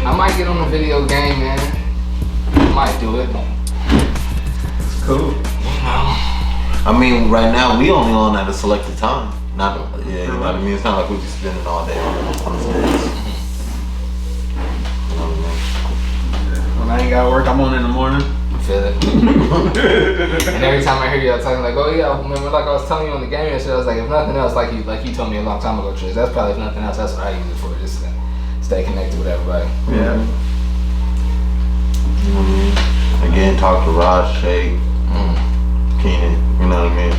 I might get on the video game, man. I might do it. It's cool. I mean, right now we only on at a selected time. Not, yeah, you know what I mean? It's not like we just spending all day on the stage. You know what I mean? When I ain't got work, I'm on in the morning. I feel it. And every time I hear y'all talking like, oh yeah, remember like I was telling you on the game and shit, I was like, if nothing else, like you told me a long time ago, Trish, that's probably if nothing else, that's what I use it for, just to stay connected with everybody. Yeah. You know what I mean? Again, talk to Raj, Shay, Keenan, you know what I mean?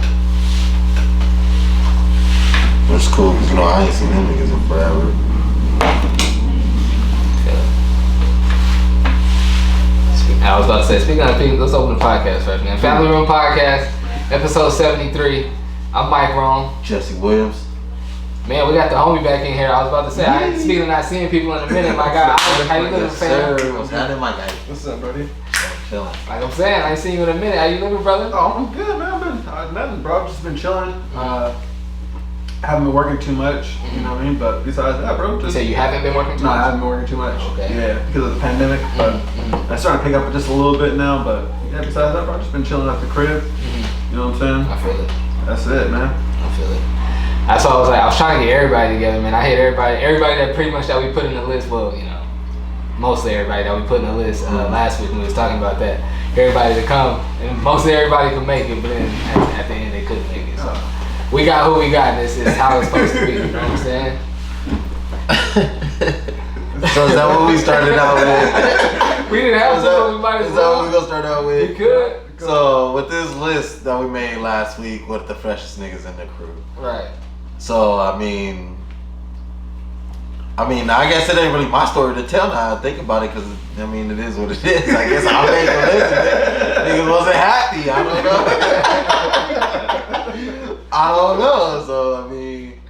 It's cool because, you know, I ain't seen them niggas in forever. I was about to say, speaking of people, let's open the podcast first, man. FamilyRoom Podcast, episode 73. I'm Mike Rome. Jesse Williams. Man, we got the homie back in here. I was about to say, I ain't speaking of not seeing people in a minute, my guy. How you living, fam? What's happening, my guy? What's up, buddy? Chilling. Like I'm saying, I ain't seen you in a minute. How you living, brother? Oh, I'm good, man. I've been nothing, bro. I've just been chilling. Haven't been working too much, you know what I mean? But besides that, bro, You just... say you haven't been working too No, I much? haven't been working too much. Okay. Yeah, because of the pandemic. But I'm starting to pick up just a little bit now. But yeah, besides that, bro, I've just been chilling at the crib. You know what I'm saying? I feel it. That's it, man. I feel it. That's why I was like, I was trying to get everybody together, man. I hate everybody that pretty much that we put in the list. Well, you know, mostly everybody that we put in the list last week when we was talking about that. Everybody to come, and mostly everybody could make it, but then at the end they couldn't make it. So we got who we got, and this is how it's supposed to be. You know what I'm saying? So is that what we started out with? We didn't have to, we might as Is that what well. we gonna start out with? We could. So with this list that we made last week with the freshest niggas in the crew. Right. So I mean, I guess it ain't really my story to tell now. I think about it because I mean it is what it is. I guess I'll make a list. Niggas wasn't happy. I don't know. So I mean,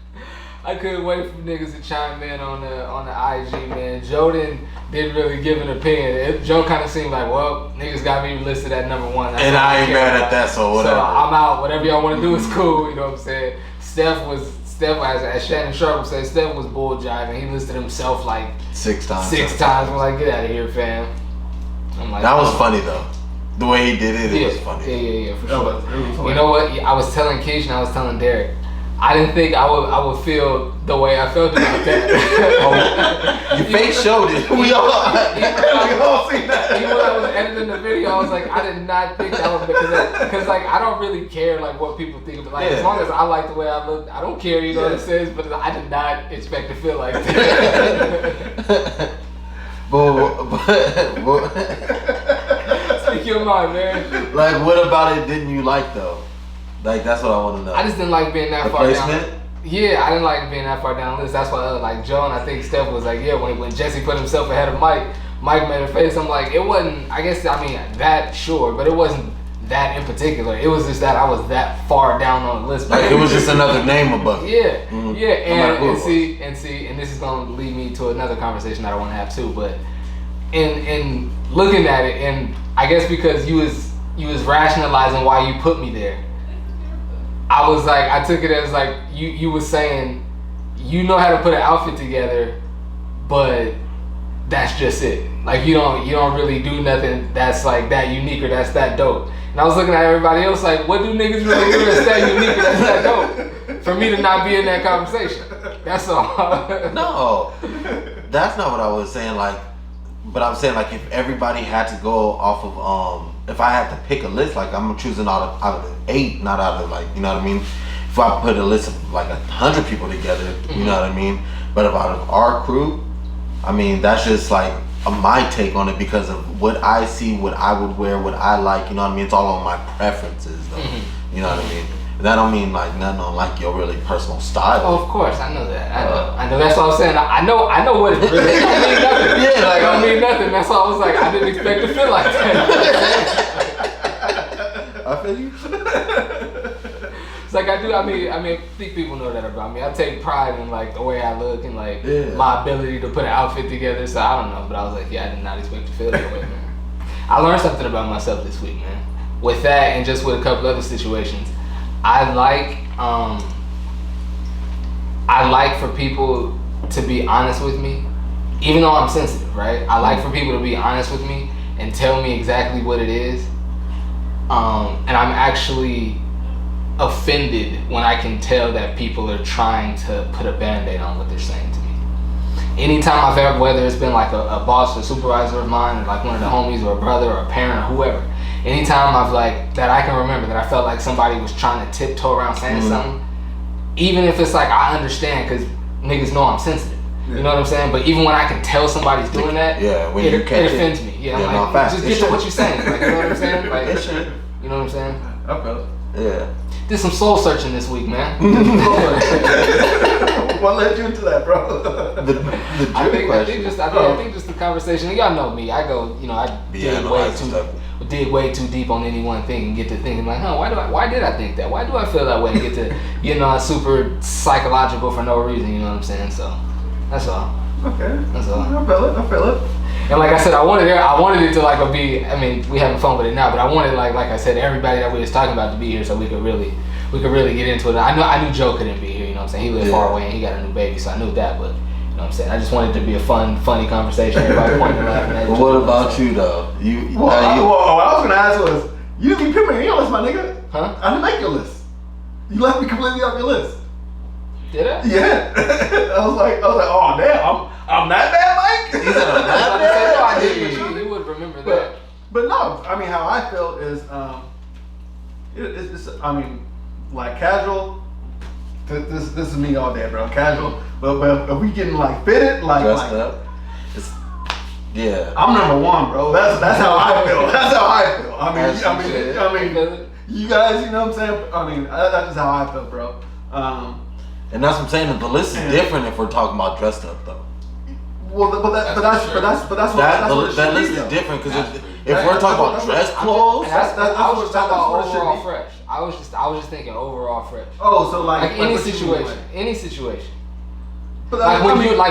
I couldn't wait for niggas to chime in on the IG, man. Joe didn't really give an opinion. Joe kind of seemed like, well, niggas got me listed at number one. That's and all I ain't care mad about. at that. So whatever. So I'm out. Whatever y'all want to do is cool. You know what I'm saying? Steph, as Shannon Sharp would say, Steph was bull jiving. He listed himself like 6 times. 6 times. I'm like, get out of here, fam. I'm like, That was funny though. The way he did it, it was funny. Yeah, for sure. It was You know what? I was telling Keish and I was telling Derek. I didn't think I would feel the way I felt about that. You fake showed it. We all seen that. Even when I was editing the video, I was like, I did not think that was because like I don't really care like what people think of it. Like as long as I like the way I look, I don't care. You know what it says. But I did not expect to feel like that. but Speak your mind, man. like, what about it didn't you like though? Like that's what I want to know. I just didn't like being that The far placement? down. Yeah, I didn't like being that far down the list. That's why like Joe and I think Steph was like, yeah, when Jesse put himself ahead of Mike made a face. I'm like, it wasn't, I guess, I mean, that sure, but it wasn't that in particular. It was just that I was that far down on the list. Like it was just another name above it. Yeah, matter who and it see, and this is gonna lead me to another conversation that I want to have too. But in looking at it, and I guess because you was rationalizing why you put me there, I was like, I took it as like you was saying, you know how to put an outfit together, but that's just it. Like you don't really do nothing that's like that unique or that's that dope. And I was looking at everybody else like, what do niggas really do that's that unique or that's that dope? For me to not be in that conversation. That's all. No, that's not what I was saying. Like, but I'm saying like if everybody had to go off of if I had to pick a list, like I'm choosing out of the 8, not out of like, you know what I mean? If I put a list of like 100 people together, you know what I mean? But if out of our crew, I mean that's just like my take on it because of what I see, what I would wear, what I like, you know what I mean? It's all on my preferences though, you know what I mean? That don't mean like nothing on like your really personal style. Oh, of course, I know that. I know. That's what I was saying. I know what it really is. It don't mean nothing. Yeah, like it don't mean nothing. That's why I was like, I didn't expect to feel like that. I feel you. It's like I think people know that about me. I take pride in like the way I look and like my ability to put an outfit together. So I don't know, but I was like, yeah, I did not expect to feel that way, man. I learned something about myself this week, man. With that and just with a couple other situations. I like for people to be honest with me even though I'm sensitive, right? I like for people to be honest with me and tell me exactly what it is. And I'm actually offended when I can tell that people are trying to put a band-aid on what they're saying to me. Anytime I've ever, whether it's been like a boss or supervisor of mine, or like one of the homies, or a brother, or a parent, or whoever, anytime I've like, that I can remember that I felt like somebody was trying to tiptoe around saying something, even if it's like, I understand, because niggas know I'm sensitive. You know what I'm saying? But even when I can tell somebody's doing that, when it you catch offends me. Yeah, Yeah, I'm like, just get to what you're saying. Like, you know what I'm saying? Like, you know what I'm saying? I feel it. Yeah. Did some soul searching this week, man. What led you into that, bro? I think just the conversation. Y'all know me. I go, you know, I dig way too deep on any one thing and get to thinking like, why did I think that? Why do I feel that way? And get to, super psychological for no reason. You know what I'm saying? So that's all. Okay. That's all. I feel it. And like I said, I wanted it to like be. I mean, we having fun with it now, but I wanted like I said, everybody that we was talking about to be here, so we could really get into it. I knew Joe couldn't be here. You know what I'm saying? He lived far away and he got a new baby, so I knew that. But you know what I'm saying? I just wanted it to be a funny conversation. Everybody pointing and laughing at each other. What about you though? What I was gonna ask was, you didn't put me on your list, my nigga. Huh? I didn't make your list. You left me completely off your list. Did I? Yeah. I was like, oh damn, I'm that bad, Mike. He said, I'm that bad. No, I did, but you would remember that. But no, I mean, how I feel is, it's I mean, like casual. This is me all day, bro. Casual, but if we getting like fitted, like dressed up. Yeah. I'm number one, bro. That's how I feel. That's how I feel. I mean, you guys, you know what I'm saying? I mean, that's just how I feel, bro. And that's what I'm saying. The list is different if we're talking about dressed up, though. Well, that list is different because if we're talking about dress clothes, I was just talking about overall fresh. I was just thinking overall fresh. Oh, so like any situation. But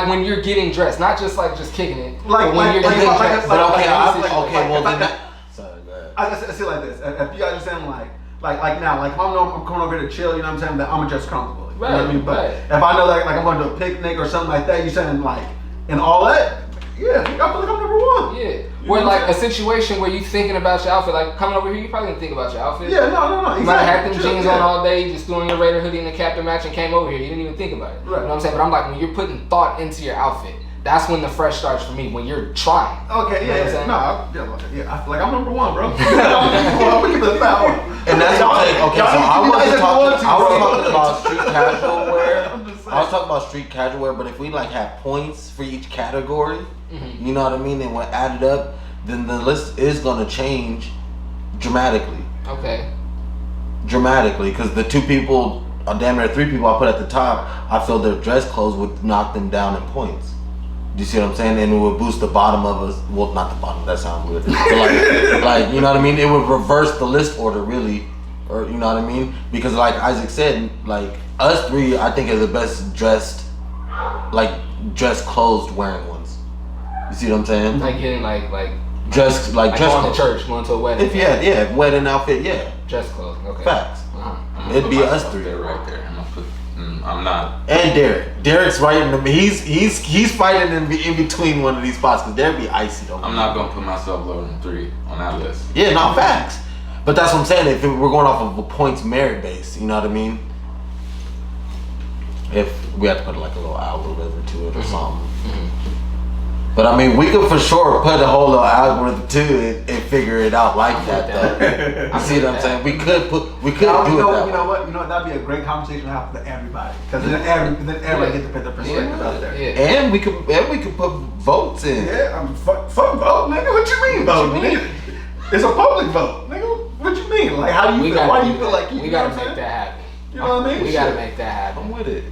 when you're getting dressed, not just kicking it. When you're getting dressed. Well then that. Sorry, go ahead. I see it like this. If you guys are saying like now, like if I know I'm coming over here to chill, you know what I'm saying, that I'm just comfortable. Right, you know what I mean? But if I know that like I'm going to a picnic or something like that, you saying like and all that, yeah, I feel like I'm number one. Yeah. Where like a situation where you thinking about your outfit, like coming over here, you probably didn't think about your outfit. Yeah, no. Exactly. You might have had them jeans on all day, just doing your Raider hoodie and the cap to match and came over here. You didn't even think about it. Right. You know what I'm saying? But I'm like, when you're putting thought into your outfit, that's when the fresh starts for me, when you're trying. Okay, you know what I'm saying? I feel like I'm number one, bro. I'm keep the power. And that's what I'm saying. Okay, so I was talking about street casual wear. I was talking about street casual wear, but if we like have points for each category, you know what I mean, and when added up, then the list is gonna change dramatically. Okay. Dramatically, because the two people, damn near three people I put at the top, I feel their dress clothes would knock them down in points. Do you see what I'm saying? And it would boost the bottom of us. Well, not the bottom. That sounds weird. But like, you know what I mean? It would reverse the list order, really, or you know what I mean? Because like Isaac said, like us three, I think are the best dressed, like dress clothes wearing ones. You see what I'm saying? Like getting like dress going to church, going to a wedding. If wedding outfit, yeah. Dress clothes. Okay. Facts. It'd be us three. Right there. I'm not. And Derek. Derek's right in the. He's fighting in between one of these spots because Derek be icy though. I'm not gonna put myself lower than 3 on that list. Yeah, no facts. But that's what I'm saying. If we're going off of a points merit base, you know what I mean. If we have to put like a little algorithm to it or something. But I mean, we could for sure put a whole little algorithm to it and figure it out like that though. You see what I'm saying? We could do it that way. You know what? That'd be a great conversation to have for everybody. Because then everybody get to put their perspective out there. Yeah. And we could put votes in. Yeah, fuck vote, nigga. What you mean vote, nigga? It's a public vote, nigga. What you mean? Like, how do you feel? Why do you feel like you? We gotta make that happen. You know what I mean? We gotta make that happen. I'm with it.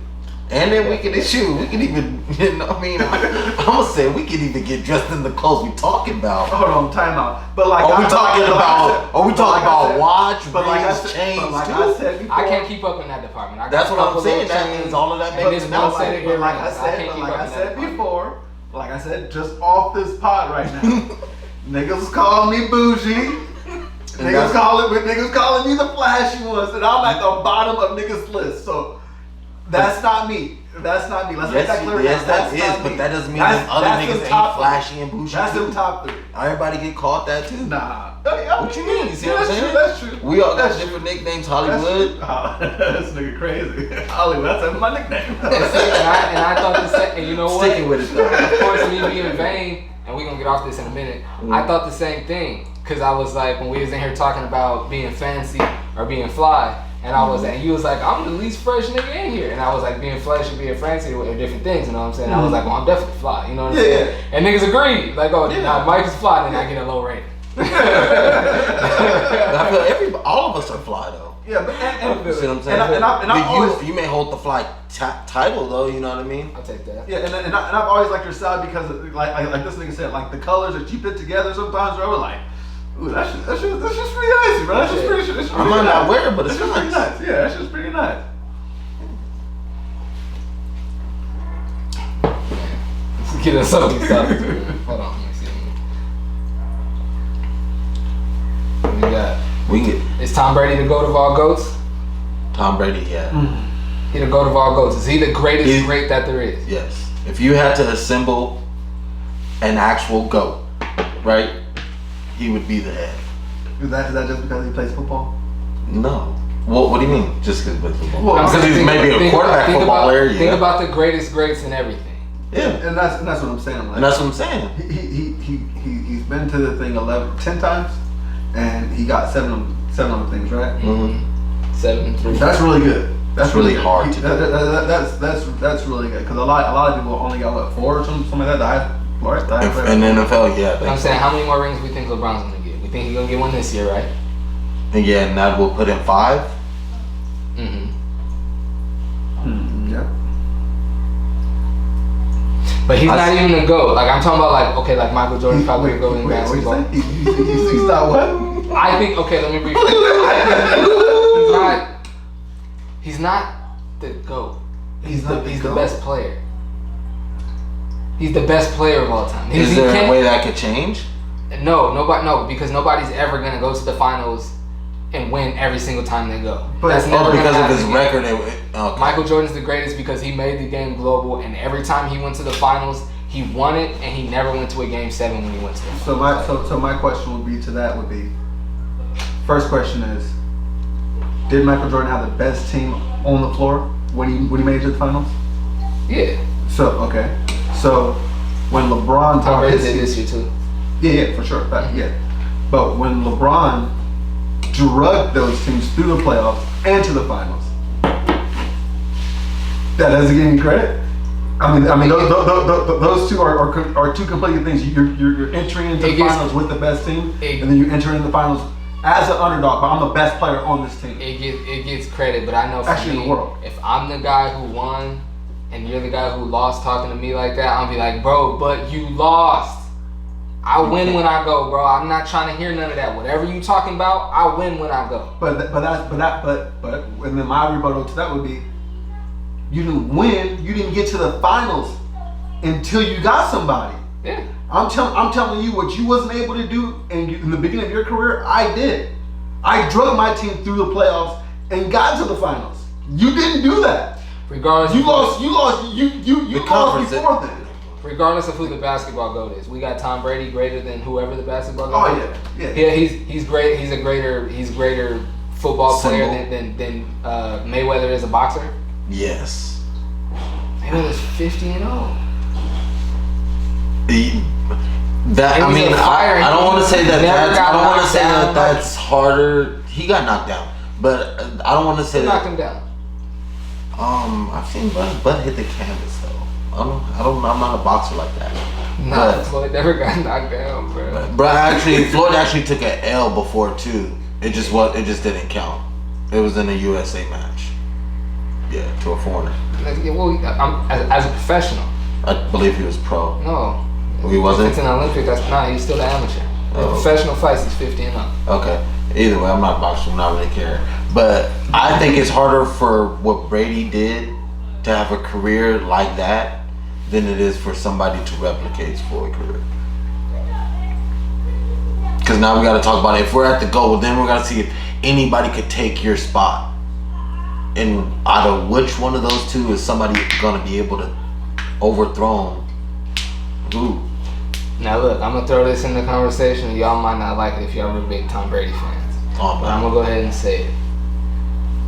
And then we can even, you know what I mean? I'm gonna say we can even get dressed in the clothes we talking about. Hold on, time out. But like, are we talking about watch, rings, chains? Like I said before, I can't keep up in that department. That's what I'm saying. That means all of that makes no sense. But like I said before, like I said, just off this pod right now, niggas calling me bougie. Niggas calling me the flashy ones, and I'm at the bottom of niggas' list. So that's not me. That's not me. Let's Yes, make that clear. yes, That's that is, not but me. that doesn't mean That's- that other that's niggas the ain't top flashy and bougie. That's too. the top 3. Everybody get called that too. Nah. What you mean? You see what I'm saying? That's true. We all got That's different nicknames. That's Hollywood. true. Oh, this nigga crazy. Hollywood. That's my nickname. And I thought the same. And you know what? Sticking with it though. Of course, me being vain, and we're gonna get off this in a minute. I thought the same thing, cause I was like, when we was in here talking about being fancy or being fly, and I was, and you was like, I'm the least fresh nigga in here, and I was like, being fresh and being fancy are different things, you know what I'm saying? I was like, well, I'm definitely fly, you know what I'm saying? And niggas agreed, like, oh, nah, Mike is fly, then I get a low rating. I feel all of us are fly though. Yeah, but You see what I'm saying? and I've always, you may hold the fly title though. You know what I mean? I'll take that. yeah, and I've always liked your style because like this nigga said, like the colors that you put together sometimes, bro, like, ooh, that's just pretty nice, bro. That's just pretty. I might not wear it, but it's just pretty nice. nice. Yeah, that's just pretty nice. Let's get us something stuff. Hold on, let me see. What we got? We can get Is Tom Brady the GOAT of all GOATs? Tom Brady. Yeah. He the GOAT of all GOATs. Is he the greatest He's- great that there is? Yes. If you had to assemble an actual GOAT, right? He would be the head. Is that just because he plays football? No. What do you mean? Just because he plays football? Well, Because he's maybe a quarterback football player. Think Yeah. about the greatest greats and everything. Yeah. And that's what I'm saying. Like, And that's what I'm saying. he's been to the thing 10 times, and he got seven of the things right. Mm-hmm. 7-3. That's really good. That's really hard to do. That's really good because a lot of people only got what 4 or something like that. The highest player. In the NFL, yeah. I But think I'm so. saying, how many more rings we think LeBron's gonna get? We think he's gonna get one this year, right? And yeah, and that will put him 5. Mm-hmm. Yeah. But he's not even a GOAT. Like I'm talking about, like okay, like Michael Jordan probably a GOAT in Wait, basketball. what you say? You stop what? I think okay. Let me rephrase. I think he's not the GOAT. He's the GOAT? best player. He's the best player of all time. Is there a way that could change? No, because nobody's ever gonna go to the finals and win every single time they go. But- That's never Because gonna of his happen record. again. Okay. Michael Jordan's the greatest because he made the game global, and every time he went to the finals, he won it, and he never went to a game 7 when he went to the finals. So my question would be to that would be, first question is, did Michael Jordan have the best team on the floor when he made it to the finals? Yeah, So okay, so when LeBron Tom brought Brady his did team, this year too. yeah, for sure, fact, yeah. But when LeBron drugged those teams through the playoffs and to the finals, that doesn't give any credit. I mean, those two are two completely things. You're entering into the finals with the best team, and then you enter into the finals as an underdog. But I'm the best player on this team. It gets credit, but I know for Actually, in me, the world. if I'm the guy who won and you're the guy who lost talking to me like that, I'll be like, bro, but you lost. I win when I go, bro. I'm not trying to hear none of that. Whatever you talking about, I win when I go. But and then my rebuttal to that would be, you didn't win. You didn't get to the finals until you got somebody. Yeah. I'm telling you what you wasn't able to do in the beginning of your career. I did. I drug my team through the playoffs and got to the finals. You didn't do that. Regardless, You lost before then. Regardless of who the basketball GOAT is, we got Tom Brady greater than whoever the basketball GOAT Oh is. yeah. Yeah, he's great. He's greater football player Symbol. than Mayweather is a boxer. Yes. Mayweather's 50-0. That And I he's mean, a fire. I don't want to say that. Never got I don't want to knocked say down. that that's harder. He got knocked down, but I don't want to say Who knocked that. him down? I've seen Bud hit the canvas though. I'm not a boxer like that. Nah, But- Floyd never got knocked down, bro. But Floyd actually took an L before too. It just didn't count. It was in a USA match. Yeah, to a foreigner. Well, as a professional, I believe he was pro. no. He wasn't? If it's an Olympic, that's not. He's still an amateur. In Oh. professional fights, he's 50-0. Okay. Either way, I'm not boxing. I'm not really care. But I think it's harder for what Brady did to have a career like that than it is for somebody to replicate his Floyd career. Because now we got to talk about it. If we're at the goal, then we got to see if anybody could take your spot. And out of which one of those two is somebody gonna be able to overthrow who? Now look, I'm gonna throw this in the conversation. Y'all might not like it if y'all were big Tom Brady fans. Oh, but I'm gonna go ahead and say it.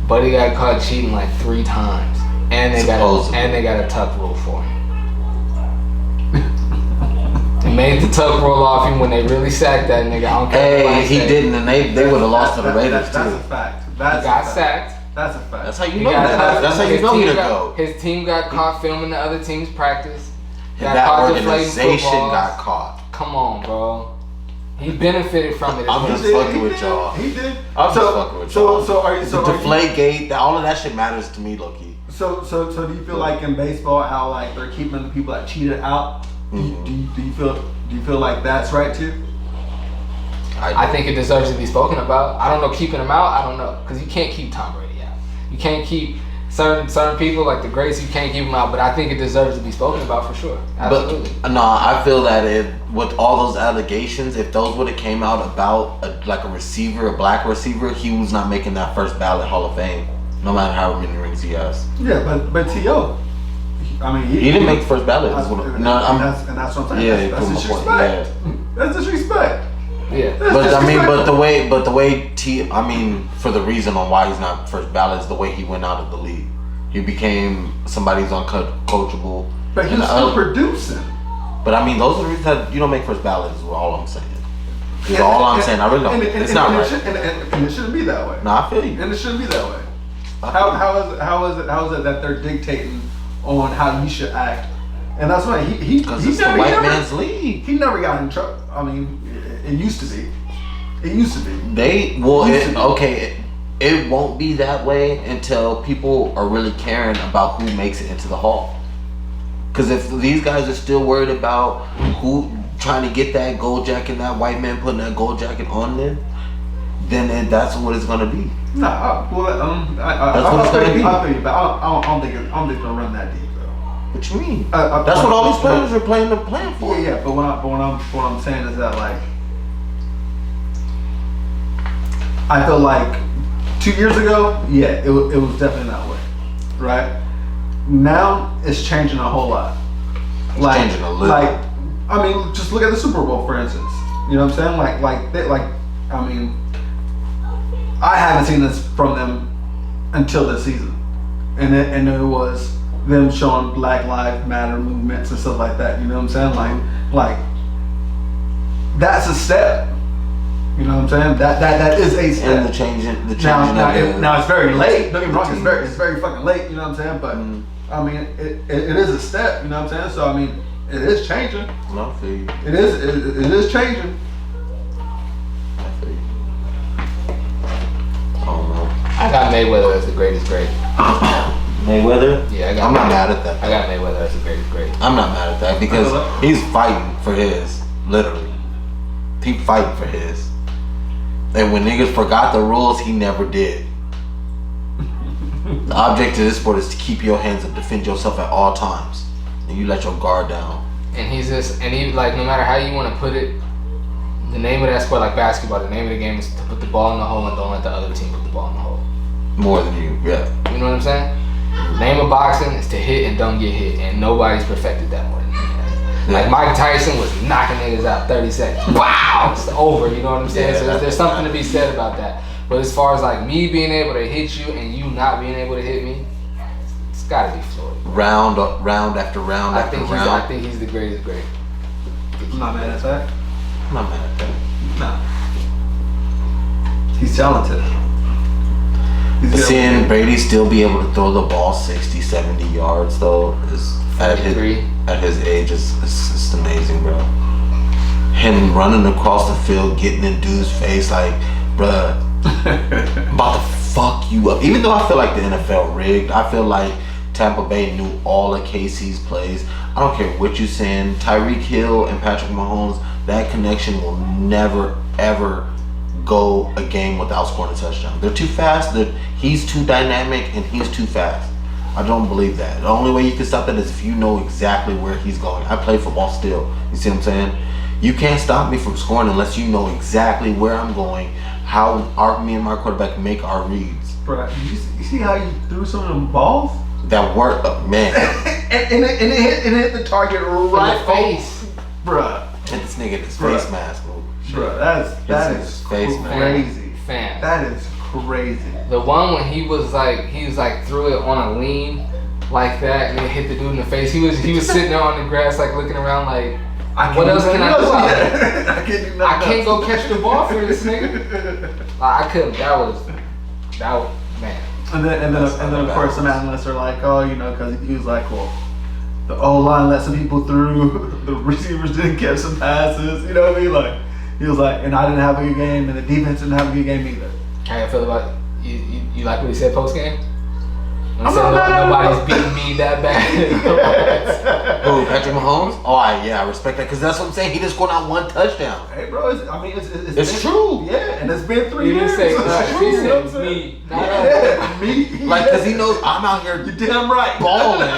Buddy got caught cheating like 3 times, and they got a tuck rule for him. They made the tuck roll off him when they really sacked that nigga. I don't care. Hey, he didn't, and they would have lost to the Raiders too. That's a fact. He got sacked. That's a fact. That's how you know that. That's how you know he to go. His team got caught filming the other team's practice. And that organization got caught. Come on, bro. He benefited from it. I'm just fucking with y'all. He did. I'm just fucking with y'all. So are you? The Deflategate, all of that shit matters to me, Loki. So do you feel like in baseball how like they're keeping the people that cheated out? Mm-hmm. Do you feel like that's right too? I think it deserves to be spoken about. I don't know keeping him out. I don't know because you can't keep Tom Brady out. You can't keep certain people like the greats. You can't keep them out. But I think it deserves to be spoken about for sure. Absolutely. But no, I feel that with all those allegations, if those would have came out about a receiver, a black receiver, he was not making that first ballot Hall of Fame, no matter how many rings he has. Yeah, but T.O. I mean, he didn't make the first ballot. That's what I'm saying. Yeah, that's disrespect. That's disrespect. Yeah, but the way for the reason on why he's not first ballot is the way he went out of the league. He became somebody who's uncoachable. But he's still producing. But I mean, those are the reasons that you don't make first ballot. Is all I'm saying. I'm saying. I really don't. It's not right. And it shouldn't be that way. No, I feel you. And it shouldn't be that way. How is it that they're dictating on how you should act? And that's why because it's the white man's league. He never got in trouble. I mean, it used to be. It used to be. It won't be that way until people are really caring about who makes it into the hall. Because if these guys are still worried about who trying to get that gold jacket, that white man putting that gold jacket on them, then that's what it's gonna be. Nah, that's what it's gonna be. I feel you, but I don't think it's gonna run that deep though. What you mean? That's what all these players are playing for. Yeah, but what I'm saying is that like, I feel like 2 years ago, yeah, it was definitely that way, right? Now it's changing a whole lot. Changing a little. Like, I mean, just look at the Super Bowl for instance. You know what I'm saying? I mean, I haven't seen this from them until this season, and it was them showing Black Lives Matter movements and stuff like that. You know what I'm saying? Like that's a step. You know what I'm saying? That is a step. And the changing now it's very late. Don't get me wrong. It's very fucking late. You know what I'm saying? But I mean, it is a step. You know what I'm saying? So I mean, it is changing. No, I feel you. It is changing. I feel you. I don't know. I got Mayweather as the greatest great. Mayweather? Yeah, I'm not mad at that. I got Mayweather as the greatest great. I'm not mad at that because he's fighting for his, literally. He fighting for his. And when niggas forgot the rules, he never did. The object of this sport is to keep your hands up, defend yourself at all times. And you let your guard down. And he like, no matter how you want to put it, the name of that sport, like basketball, the name of the game is to put the ball in the hole and don't let the other team put the ball in the hole. More than you, yeah. You know what I'm saying? The name of boxing is to hit and don't get hit, and nobody's perfected that more than he has. Like Mike Tyson was knocking niggas out 30 seconds. Wow, it's over. You know what I'm saying? Yeah, so there's something to be said about that. But as far as like me being able to hit you and you not being able to hit me, it's got to be Floyd. Round after round after round. I think he's the greatest great. I'm not mad at that. I'm not mad at that. Nah. He's talented. Seeing Brady still be able to throw the ball 60, 70 yards though is at his age is amazing, bro. Him running across the field, getting in dude's face like, bruh, I'm about to fuck you up. Even though I feel like the NFL rigged, I feel like Tampa Bay knew all of KC's plays. I don't care what you're saying. Tyreek Hill and Patrick Mahomes, that connection will never ever go a game without scoring a touchdown. They're too fast. He's too dynamic and he's too fast. I don't believe that. The only way you can stop that is if you know exactly where he's going. I play football still. You see what I'm saying? You can't stop me from scoring unless you know exactly where I'm going, how me and my quarterback make our reads. Bro, you see how you threw some of them balls? That worked, man. and it hit the target right in the face. Bruh. Hit this nigga in his Bruh. face mask. Bruh, that is face crazy. Fam. That is crazy. The one when he was like threw it on a lean like that and it hit the dude in the face. He was sitting there on the grass like looking around like, what else can I do? I can't go catch the ball for this nigga. I couldn't. That was man. And then of course some analysts are like, oh, you know, because he was like, well, the O-line let some people through, the receivers didn't catch some passes, you know what I mean? Like, he was like, and I didn't have a good game, and the defense didn't have a good game either. How you feel about you like what he said post game? Nobody's beating me that bad. Who, Patrick Mahomes? Oh, yeah, I respect that because that's what I'm saying. He just scored out one touchdown. Hey, bro, it's It's true. Yeah, and it's been 3 years. He It's true, you know what I'm said saying? me, not Yeah, me. Like, because he knows I'm out here You're damn right. balling.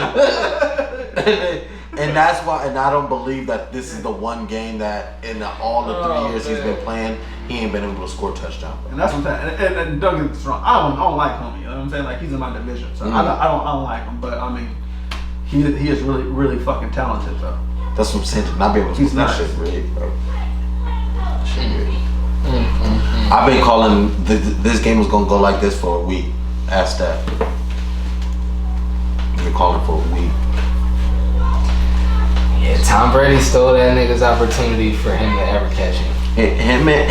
And that's why, and I don't believe that this is the one game that in all the 3 years he's been playing, he ain't been able to score a touchdown. And that's what I'm saying. And don't get this wrong. I don't like homie. You know what I'm saying? Like, he's in my division, so I don't like him. But I mean, he is really really fucking talented though. That's what I'm saying. To not be able to He's score that nice. shit, really, bro. I've been calling this game was gonna go like this for a week. Ask that. I've been calling for a week. Yeah, Tom Brady stole that nigga's opportunity for him to ever catch him. Him and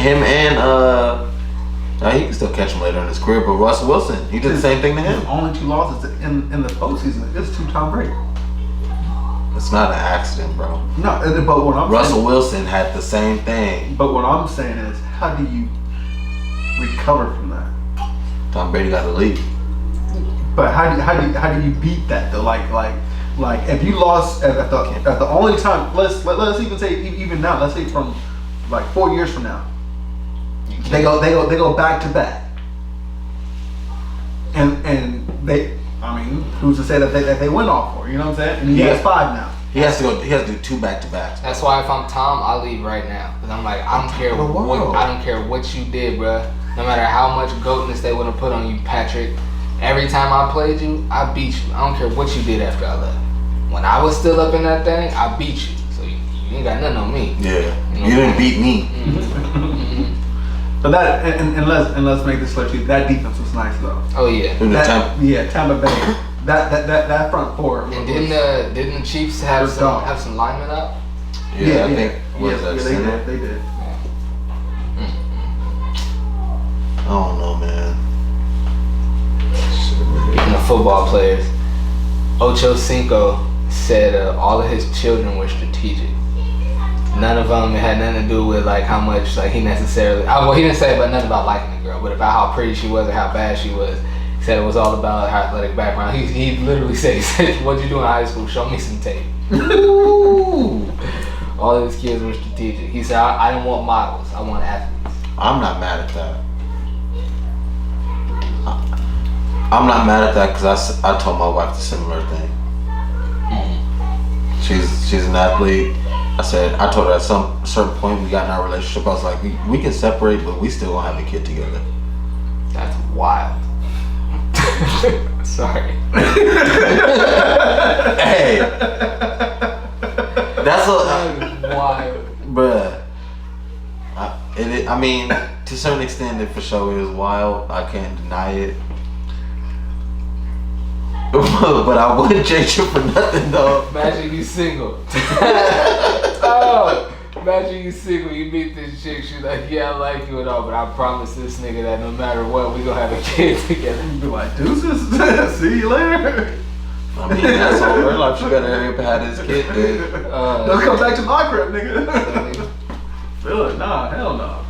he can still catch him later in his career, but Russell Wilson, he did the same thing to him. His only 2 losses in the postseason is to Tom Brady. It's not an accident, bro. No, but what I'm Russell saying, Wilson had the same thing. But what I'm saying is, how do you recover from that? Tom Brady got the lead. But how do you beat that though? Like if you lost at the only time, let's even say even now, let's say from like 4 years from now, they go back to back, and they, I mean, who's to say that they win all 4? You know what I'm saying? And he has 5 now. He has to do 2 back-to-backs. That's why if I'm Tom, I leave right now. Cause I'm like, I don't care what you did, bruh. No matter how much goatness they would have put on you, Patrick. Every time I played you, I beat you. I don't care what you did after I left. When I was still up in that thing, I beat you. So you ain't got nothing on me. Yeah, you didn't beat me. But that and let's make this clear too. That defense was nice though. Oh yeah. Tampa Bay. That front 4. And didn't the Chiefs have some linemen up? Yeah, I think they did. I don't know, man. Speaking of football players, Ochocinco said all of his children were strategic. None of them had nothing to do with like how much like he necessarily. Well, he didn't say about nothing about liking the girl, but about how pretty she was or how bad she was. He said it was all about her athletic background. He literally said, "What'd you do in high school? Show me some tape." All of his kids were strategic. He said, "I didn't want models. I want athletes." I'm not mad at that. I'm not mad at that because I told my wife the similar thing. She's an athlete. I told her at some certain point we got in our relationship, I was like, we can separate, but we still gonna have a kid together. That's wild. Sorry. Hey, that's wild, bruh. I mean, to a certain extent, it for sure is wild. I can't deny it. But I wouldn't change it for nothing though. Imagine you single. Imagine you single. You meet this chick. She's like, "Yeah, I like you and all, but I promise this nigga that no matter what, we gonna have a kid together." You be like, deuces. See you later. I mean, that's all her life. She better hurry up and have this kid, dude. Let's come back to my crib, nigga. Feel it? Nah, hell no.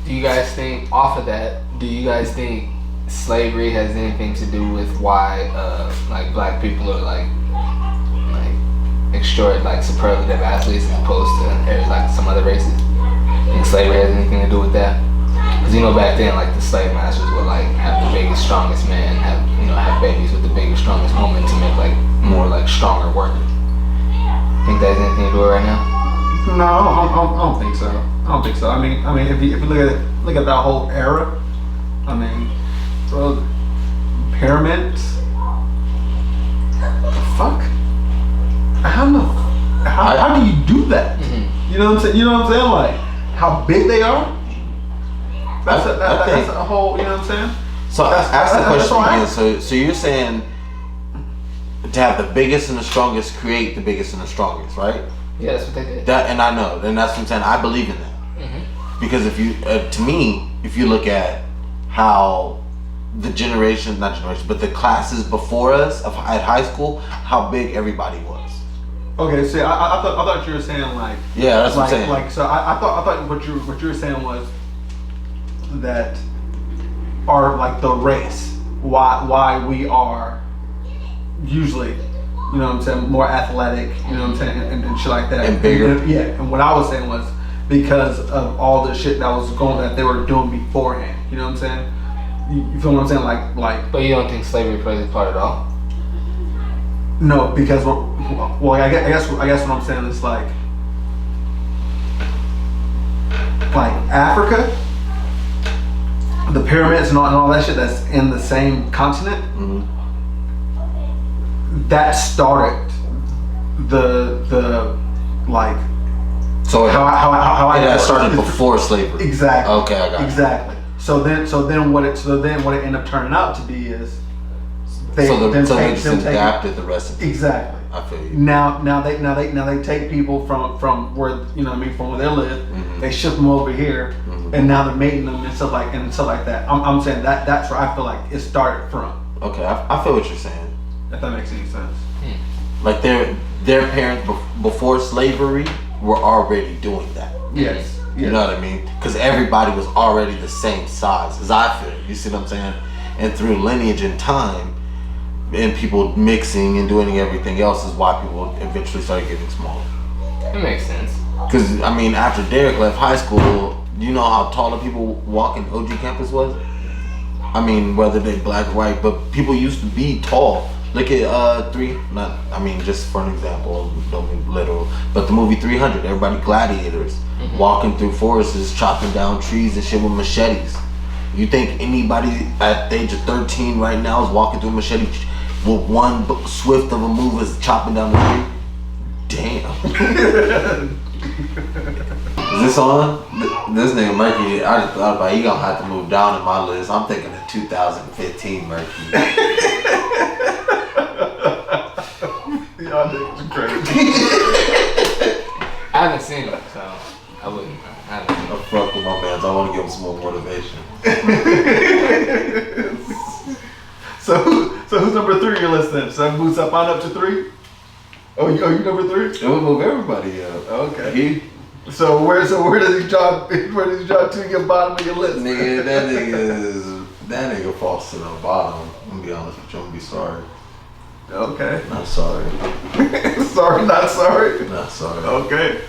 Do you guys think, off of that, do you guys think slavery has anything to do with why like black people are like superlative athletes as opposed to like some other races? Think slavery has anything to do with that? Because back then like the slave masters would like have the biggest, strongest man, have babies with the biggest, strongest woman to make like more like stronger workers. Think that has anything to do with it right now? No, I don't think so. I mean, if you look at that whole era, I mean, bro, pyramids. The fuck? How do you do that? Mm-hmm. You know what I'm saying? You know what I'm saying? Like how big they are. That's a whole. You know what I'm saying? So ask the question again. So you're saying to have the biggest and the strongest create the biggest and the strongest, right? Yeah, that's what they did. And I know, and that's what I'm saying. I believe in that because if you, to me, if you look at how the not generation, but the classes before us at high school, how big everybody was. Okay, see, I thought you were saying like. Yeah, that's what I'm saying. Like, so I thought what you were saying was that are like the race. Why we are usually, you know what I'm saying, more athletic, you know what I'm saying, and shit like that. And bigger. And what I was saying was because of all the shit that was that they were doing beforehand. You know what I'm saying? You feel what I'm saying? Like. But you don't think slavery plays a part at all? No, because I guess what I'm saying is like Africa, the pyramids and all that shit that's in the same continent. Mm-hmm. That started the like. So that started before slavery. Exactly. Okay, I got it. Exactly. So then what it ended up turning out to be is they just adapted the recipe. Exactly. I feel you. Now they take people from where you know what I mean, from where they live. Mm-hmm. They ship them over here, and now they're mating them and stuff like that. I'm saying that's where I feel like it started from. Okay, I feel what you're saying. If that makes any sense. Like their parents before slavery were already doing that. Yes. You know what I mean? Because everybody was already the same size, as I feel. You see what I'm saying? And through lineage and time, and people mixing and doing everything else is why people eventually started getting smaller. It makes sense. Because, I mean, after Derek left high school, you know how tall the people walking OG campus was? I mean, whether they black or white, but people used to be tall. Look at just for an example, don't be literal, but the movie 300, everybody gladiators, walking through forests, chopping down trees and shit with machetes. You think anybody at the age of 13 right now is walking through a machete with one swift of a move is chopping down the tree? Damn. Is this on? This nigga Murky, I just thought about he gonna have to move down in my list. I'm thinking of 2015 Murky. Y'all niggas are crazy. I haven't seen it, so I wouldn't. I haven't seen I it. fuck with my mans. I want to give him some more motivation. So who's number 3 on your list then? So that moves up to 3? Oh, you number 3? It would move everybody up. Okay. So where does he drop 2 in your bottom of your list? Nigga, that nigga falls to the bottom. I'm gonna be honest with you. I'm gonna be sorry. Okay. Not sorry. Sorry, not sorry. Not sorry. Okay.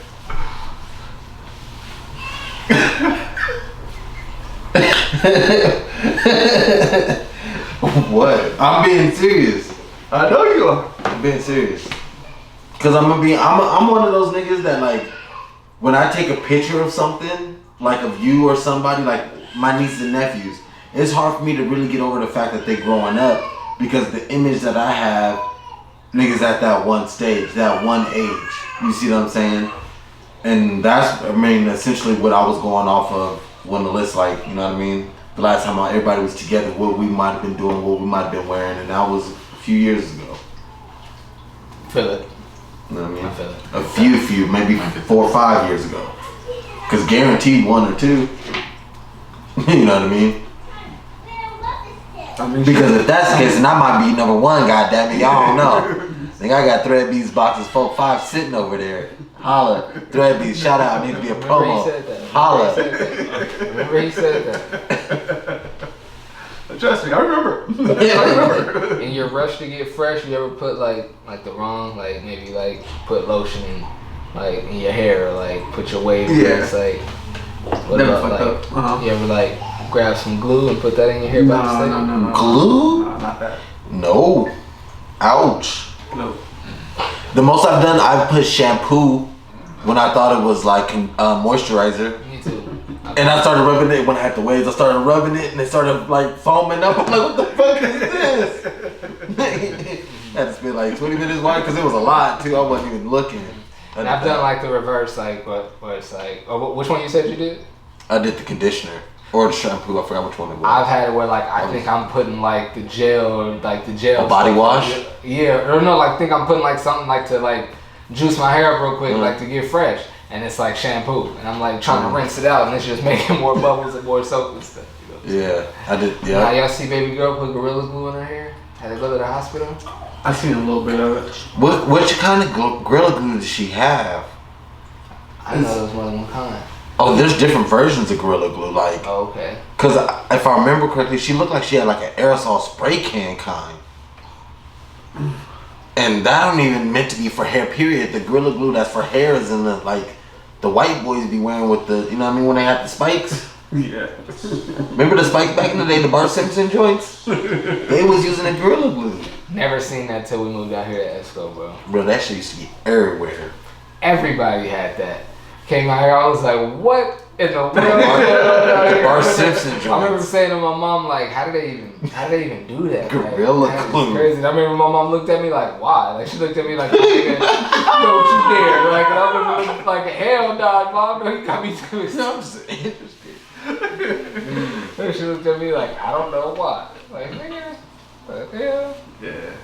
What? I'm being serious. I know you are. I'm being serious. Cause I'm one of those niggas that like when I take a picture of something, like of you or somebody, like my nieces and nephews, it's hard for me to really get over the fact that they growing up because the image that I have, niggas at that one stage, that one age. You see what I'm saying? And that's, essentially what I was going off of when the list, like, you know what I mean? The last time everybody was together, what we might have been doing, what we might have been wearing, and that was a few years ago. Feel it. You know what I mean? I feel it. A few, maybe 4 or 5 years ago. Cause guaranteed 1 or 2. You know what I mean? Because if that's the case, then I might be number 1, goddammit, y'all don't know. Think I got Thread Beats boxes 4, 5 sitting over there. Holla. Thread Beats, shout out, I need to be a promo. Holla. Remember he said that. Trust me, I remember. I remember. In your rush to get fresh, you ever put like the wrong, like maybe like put lotion in, like in your hair, or like put your wave. Yeah. It's like, what Never about fucked like, up. you ever like grab some glue and put that in your hair by mistake? No. Glue? No, not that. No. Ouch. No. The most I've done, I've put shampoo when I thought it was like moisturizer. Me too. I And I started rubbing it when I had the waves. I started rubbing it and it started like foaming up. I'm like, what the fuck is this? I had to spend like 20 minutes wide because it was a lot too. I wasn't even looking. And I've done like the reverse, like where it's like, which one you said you did? I did the conditioner or the shampoo. I forgot which one it was. I've had it where like I think I'm putting like the gel, a body wash. Yeah, or no, like think I'm putting like something like to like juice my hair up real quick, like to get fresh. And it's like shampoo, and I'm like trying to rinse it out, and it's just making more bubbles and more soap and stuff. You know? Yeah, I did. Yeah. Now y'all see baby girl put Gorilla Glue in her hair? Had to go to the hospital. I seen a little bit of it. What kind of Gorilla Glue does she have? I know there was more than one kind. Oh, there's different versions of Gorilla Glue, like. Oh, okay. Cause if I remember correctly, she looked like she had like an aerosol spray can kind. And that don't even meant to be for hair. Period. The Gorilla Glue that's for hair is in the like. The white boys be wearing with the, you know what I mean, when they had the spikes. Yeah. Remember the spikes back in the day, the Bart Simpson joints? They was using a Gorilla Glue. Never seen that till we moved out here to Esco, bro. Bro, that shit used to be everywhere. Everybody had that. Came out here, I was like, what in the world? Bart Simpson joints. I remember saying to my mom, like, how do they even do that? Gorilla like, Glue. Crazy. And I remember my mom looked at me like, why? Like she looked at me like, don't you dare. Like, and I remember looking like, hell no, mom, no, you got me doing something. And she looked at me like, I don't know why. Like, nigga, what the hell? Yeah.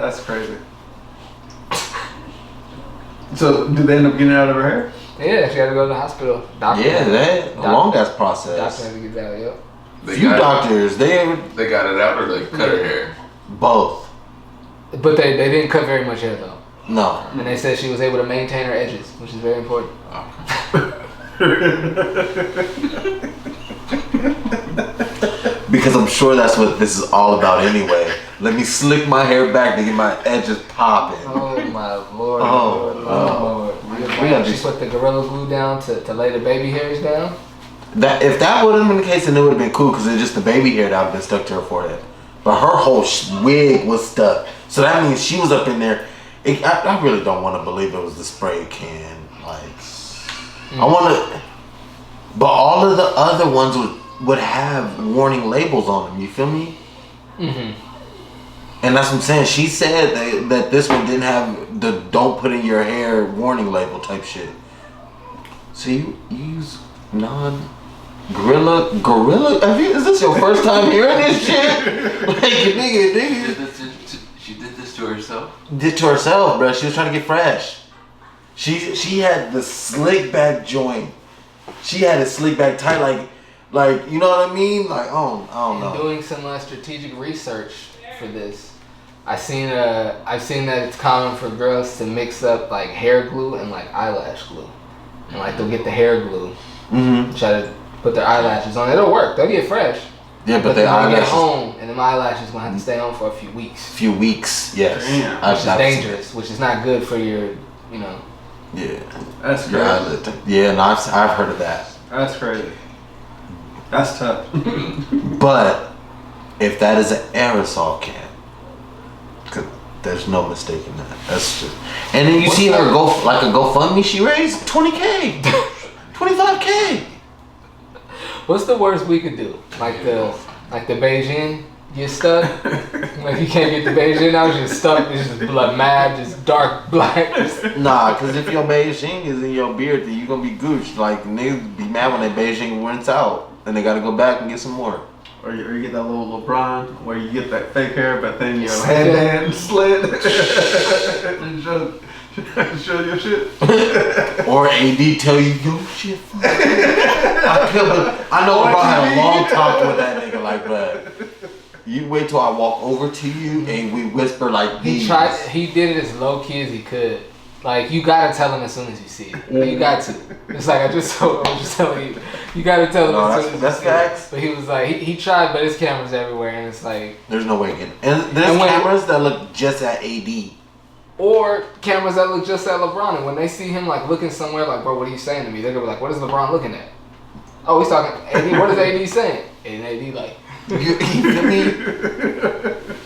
That's crazy. So, did they end up getting it out of her hair? Yeah, she had to go to the hospital. Doctor, Yeah, that a long ass process. Doctor had to get that, yep. Few doctors, they got it out or they cut her hair? both. But they didn't cut very much hair though. No. And they said she was able to maintain her edges, which is very important. Because I'm sure that's what this is all about anyway. Let me slick my hair back to get my edges popping. Oh my lord. Oh, Lord. She put the Gorilla Glue down to lay the baby hairs down. That if that would have been the case, then it would have been cool because it's just the baby hair that would have been stuck to her forehead. But her whole wig was stuck, so that means she was up in there. I really don't want to believe it was the spray can. Like, I want to, but all of the other ones would have warning labels on them. You feel me? Mm-hmm. And that's what I'm saying. She said that this one didn't have the "don't put in your hair" warning label type shit. So you use Gorilla. Is this your first time hearing this shit? Like, nigga. She did this to herself? Did to herself, bro. She was trying to get fresh. She had the slick back joint. She had it slick back tight, like you know what I mean? Like, I don't know. Doing some strategic research for this, I've seen that it's common for girls to mix up like hair glue and like eyelash glue, and like they'll get the hair glue, try to put their eyelashes on. It'll work. They'll get fresh. Yeah, but they the eyelashes get home and the eyelashes gonna have to stay on for a few weeks. Yes. Damn. Which is dangerous. Which is not good for your, Yeah. That's crazy. Yeah, no, I've heard of that. That's crazy. That's tough. But if that is an aerosol can, cause there's no mistaking that. That's just. And then you see her go like a GoFundMe she raised $20K, $25K. What's the worst we could do? Like the Beijing get stuck? Like you can't get the Beijing out, just stuck. It's just like mad, just dark black. Nah, cause if your Beijing is in your beard, then you gonna be gooched. Like niggas be mad when that Beijing runs out, and they gotta go back and get some more. Or you get that little LeBron where you get that fake hair, but then your headband slit and show your shit. Or AD tell you yo shit. I know LeBron had a long talk with that nigga like, but you wait till I walk over to you and we whisper like these. He did it as low key as he could. Like you gotta tell him as soon as you see it. You got to. It's like I was just telling you. You gotta tell him as soon as you see facts. it. But he was like he tried, but his camera's everywhere, and it's like there's no way getting. And there's cameras that look just at AD. Or cameras that look just at LeBron, and when they see him like looking somewhere, like bro, what are you saying to me? They're gonna be like, what is LeBron looking at? Oh, he's talking AD. What is AD saying? And AD like. You feel me?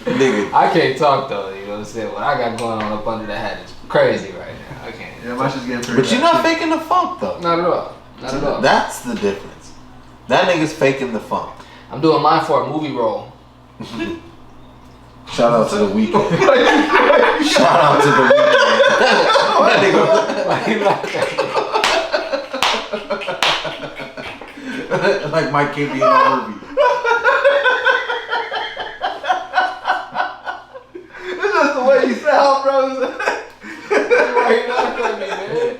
Nigga. I can't talk though, you know what I'm saying? What I got going on up under the hat is crazy right now. I can't. Yeah, my shit's getting pretty. But you're not faking the funk though. Not at all. Not at all. That's the difference. That nigga's faking the funk. I'm doing mine for a movie role. Shout out to the weekend. Shout out to the weekend. That nigga. Like Mike can't be in the movie. It's just the way you sound, bro. Why you laughing at me, man?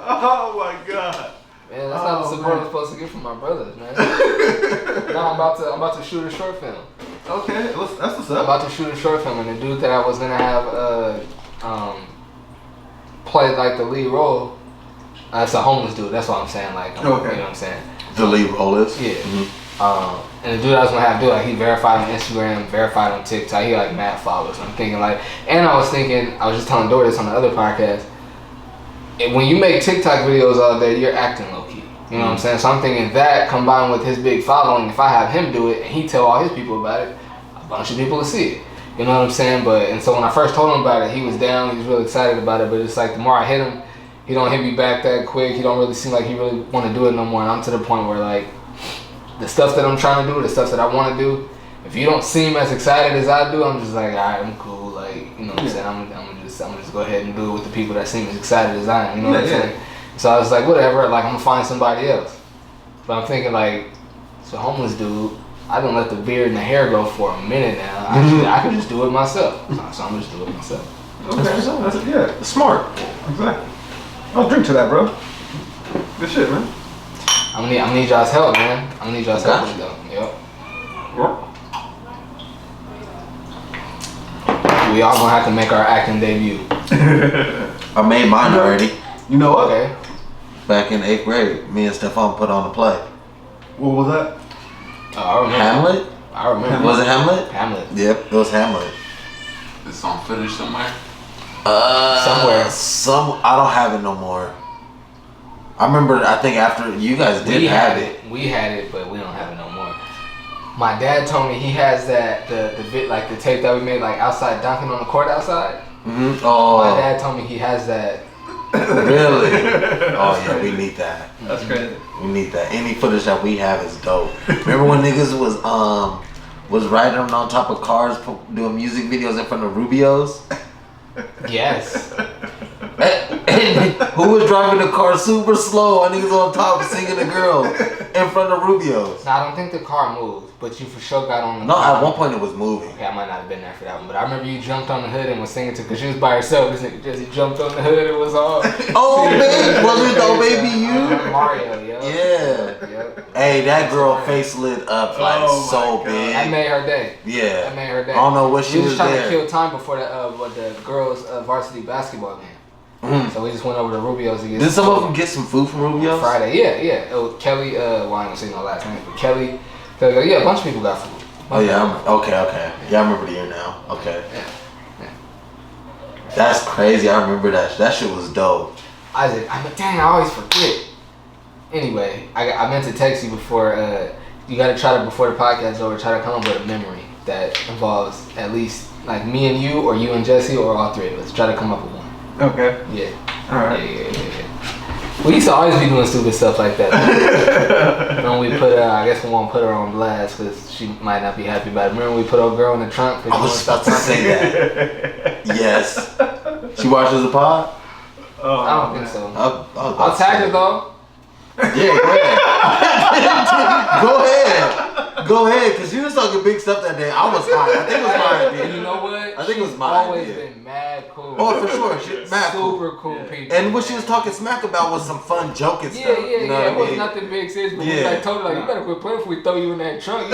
Oh my god. Man, that's not the support I'm supposed to get from my brothers, man. Now I'm about to shoot a short film. Okay, that's what's I'm up. about to shoot a short film, and the dude that I was gonna have play like the lead role, it's a homeless dude. That's what I'm saying. Like, Okay. You know what I'm saying? The lead role is? Yeah. And the dude I was gonna have do like he verified on Instagram, verified on TikTok. He like mad followers. I'm thinking like, and I was just telling Dora this on the other podcast. When you make TikTok videos out there, you're acting low key. You know what I'm saying? So I'm thinking that combined with his big following, if I have him do it and he tell all his people about it, a bunch of people will see it. You know what I'm saying? And so when I first told him about it, he was down. He was really excited about it. But it's like the more I hit him, he don't hit me back that quick. He don't really seem like he really want to do it no more. And I'm to the point where like the stuff that I'm trying to do, the stuff that I want to do, if you don't seem as excited as I do, I'm just like, all right, I'm cool. Like, you know what I'm saying? I'm gonna just go ahead and do it with the people that seem as excited as I am. You know what I'm saying? So I was like, whatever. Like, I'm gonna find somebody else. But I'm thinking like, it's a homeless dude. I don't let the beard and the hair go for a minute now. I could just do it myself. So I'm gonna just do it myself. Okay, that's yeah. Smart. Exactly. I'll drink to that, bro. Good shit, man. I'm gonna need y'all's help, man. I'm gonna need y'all's help with it though. Yep. We all gonna have to make our acting debut. I made mine already. You know what? Okay. Back in 8th grade, me and Stefan put on a play. What was that? Oh, I remember. Hamlet? I remember. Was it Hamlet? Hamlet. Yep, it was Hamlet. Is song finished somewhere? Somewhere. I don't have it no more. I remember, I think after you guys did have it. We had it, but we don't have it no more. My dad told me he has that the bit like the tape that we made like outside dunking on the court outside. Mm-hmm. Oh. My dad told me he has that. Really? Oh yeah, we need that. That's crazy. We need that. Any footage that we have is dope. Remember when niggas was riding on top of cars doing music videos in front of Rubios? Yes. Who was driving the car super slow and niggas on top singing the girl in front of Rubios? Now I don't think the car moved, but you for sure got on the No, car. at one point it was moving. Okay, I might not have been there for that one, but I remember you jumped on the hood and was singing to, because she was by herself. This nigga Jesse jumped on the hood and was all. Oh, baby, was it though, baby, you? Mario, yo. Yeah. Yep. Hey, that girl face lit up like Oh my so God. big. That made her day. Yeah. That made her day. I don't know what she We was trying there. to kill time before the girls' varsity basketball game. So we just went over to Rubio's to get. Did some of them get some food from Rubio's? Friday? Yeah. It was Kelly. Well, I ain't gonna say no last name, but Kelly. Yeah, a bunch of people got food. Oh yeah. Okay. Yeah, I remember the year now. Okay. Yeah. That's crazy. I remember that. That shit was dope. Isaac, dang, I always forget. Anyway, I meant to text you before. You gotta try to, before the podcast is over, try to come up with a memory that involves at least like me and you, or you and Jesse, or all three of us. Try to come up with one. Okay. Yeah. Alright. Yeah. We used to always be doing stupid stuff like that. When we put I guess we won't put her on blast because she might not be happy about it. Remember we put old girl in the trunk? I was about to say that. Yes. She watches the pod? Oh, I don't think so. I'll I'll tag her though. Yeah, go ahead, cause you was talking big stuff that day. I was high. I think it was my idea. You know what? I think it was my always idea. been mad cool. Oh, for sure. She, mad cool. Super cool people. And what she was talking smack about was some fun joking stuff. Yeah. You know It what I was mean? nothing big serious, but Yeah. we like told her like, you better quit playing before we throw you in that trunk.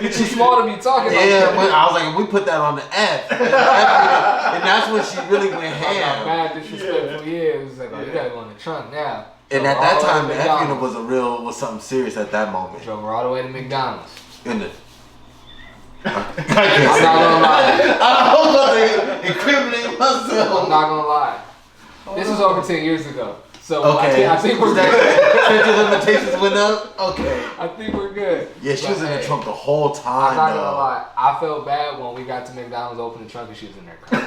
You too small to be talking like Yeah, that. but I was like, we put that on the F. And that's when she really went I'm ham. mad disrespectful. Yeah, it was like, oh, you gotta go in the trunk now. And Drove at that all the way time, to the F McDonald's. unit was something serious at that moment. Drove her all the way to McDonald's. In the I'm not gonna lie. I was about to incriminate I'm myself. not gonna lie. This was over 10 years ago. So Okay. I think we're good. Statute of limitations went up? Okay. I think we're good. Yeah, she But, was in the hey, trunk the whole I'm time, not gonna though. lie. I felt bad when we got to McDonald's, opened the trunk, and she was in there crying.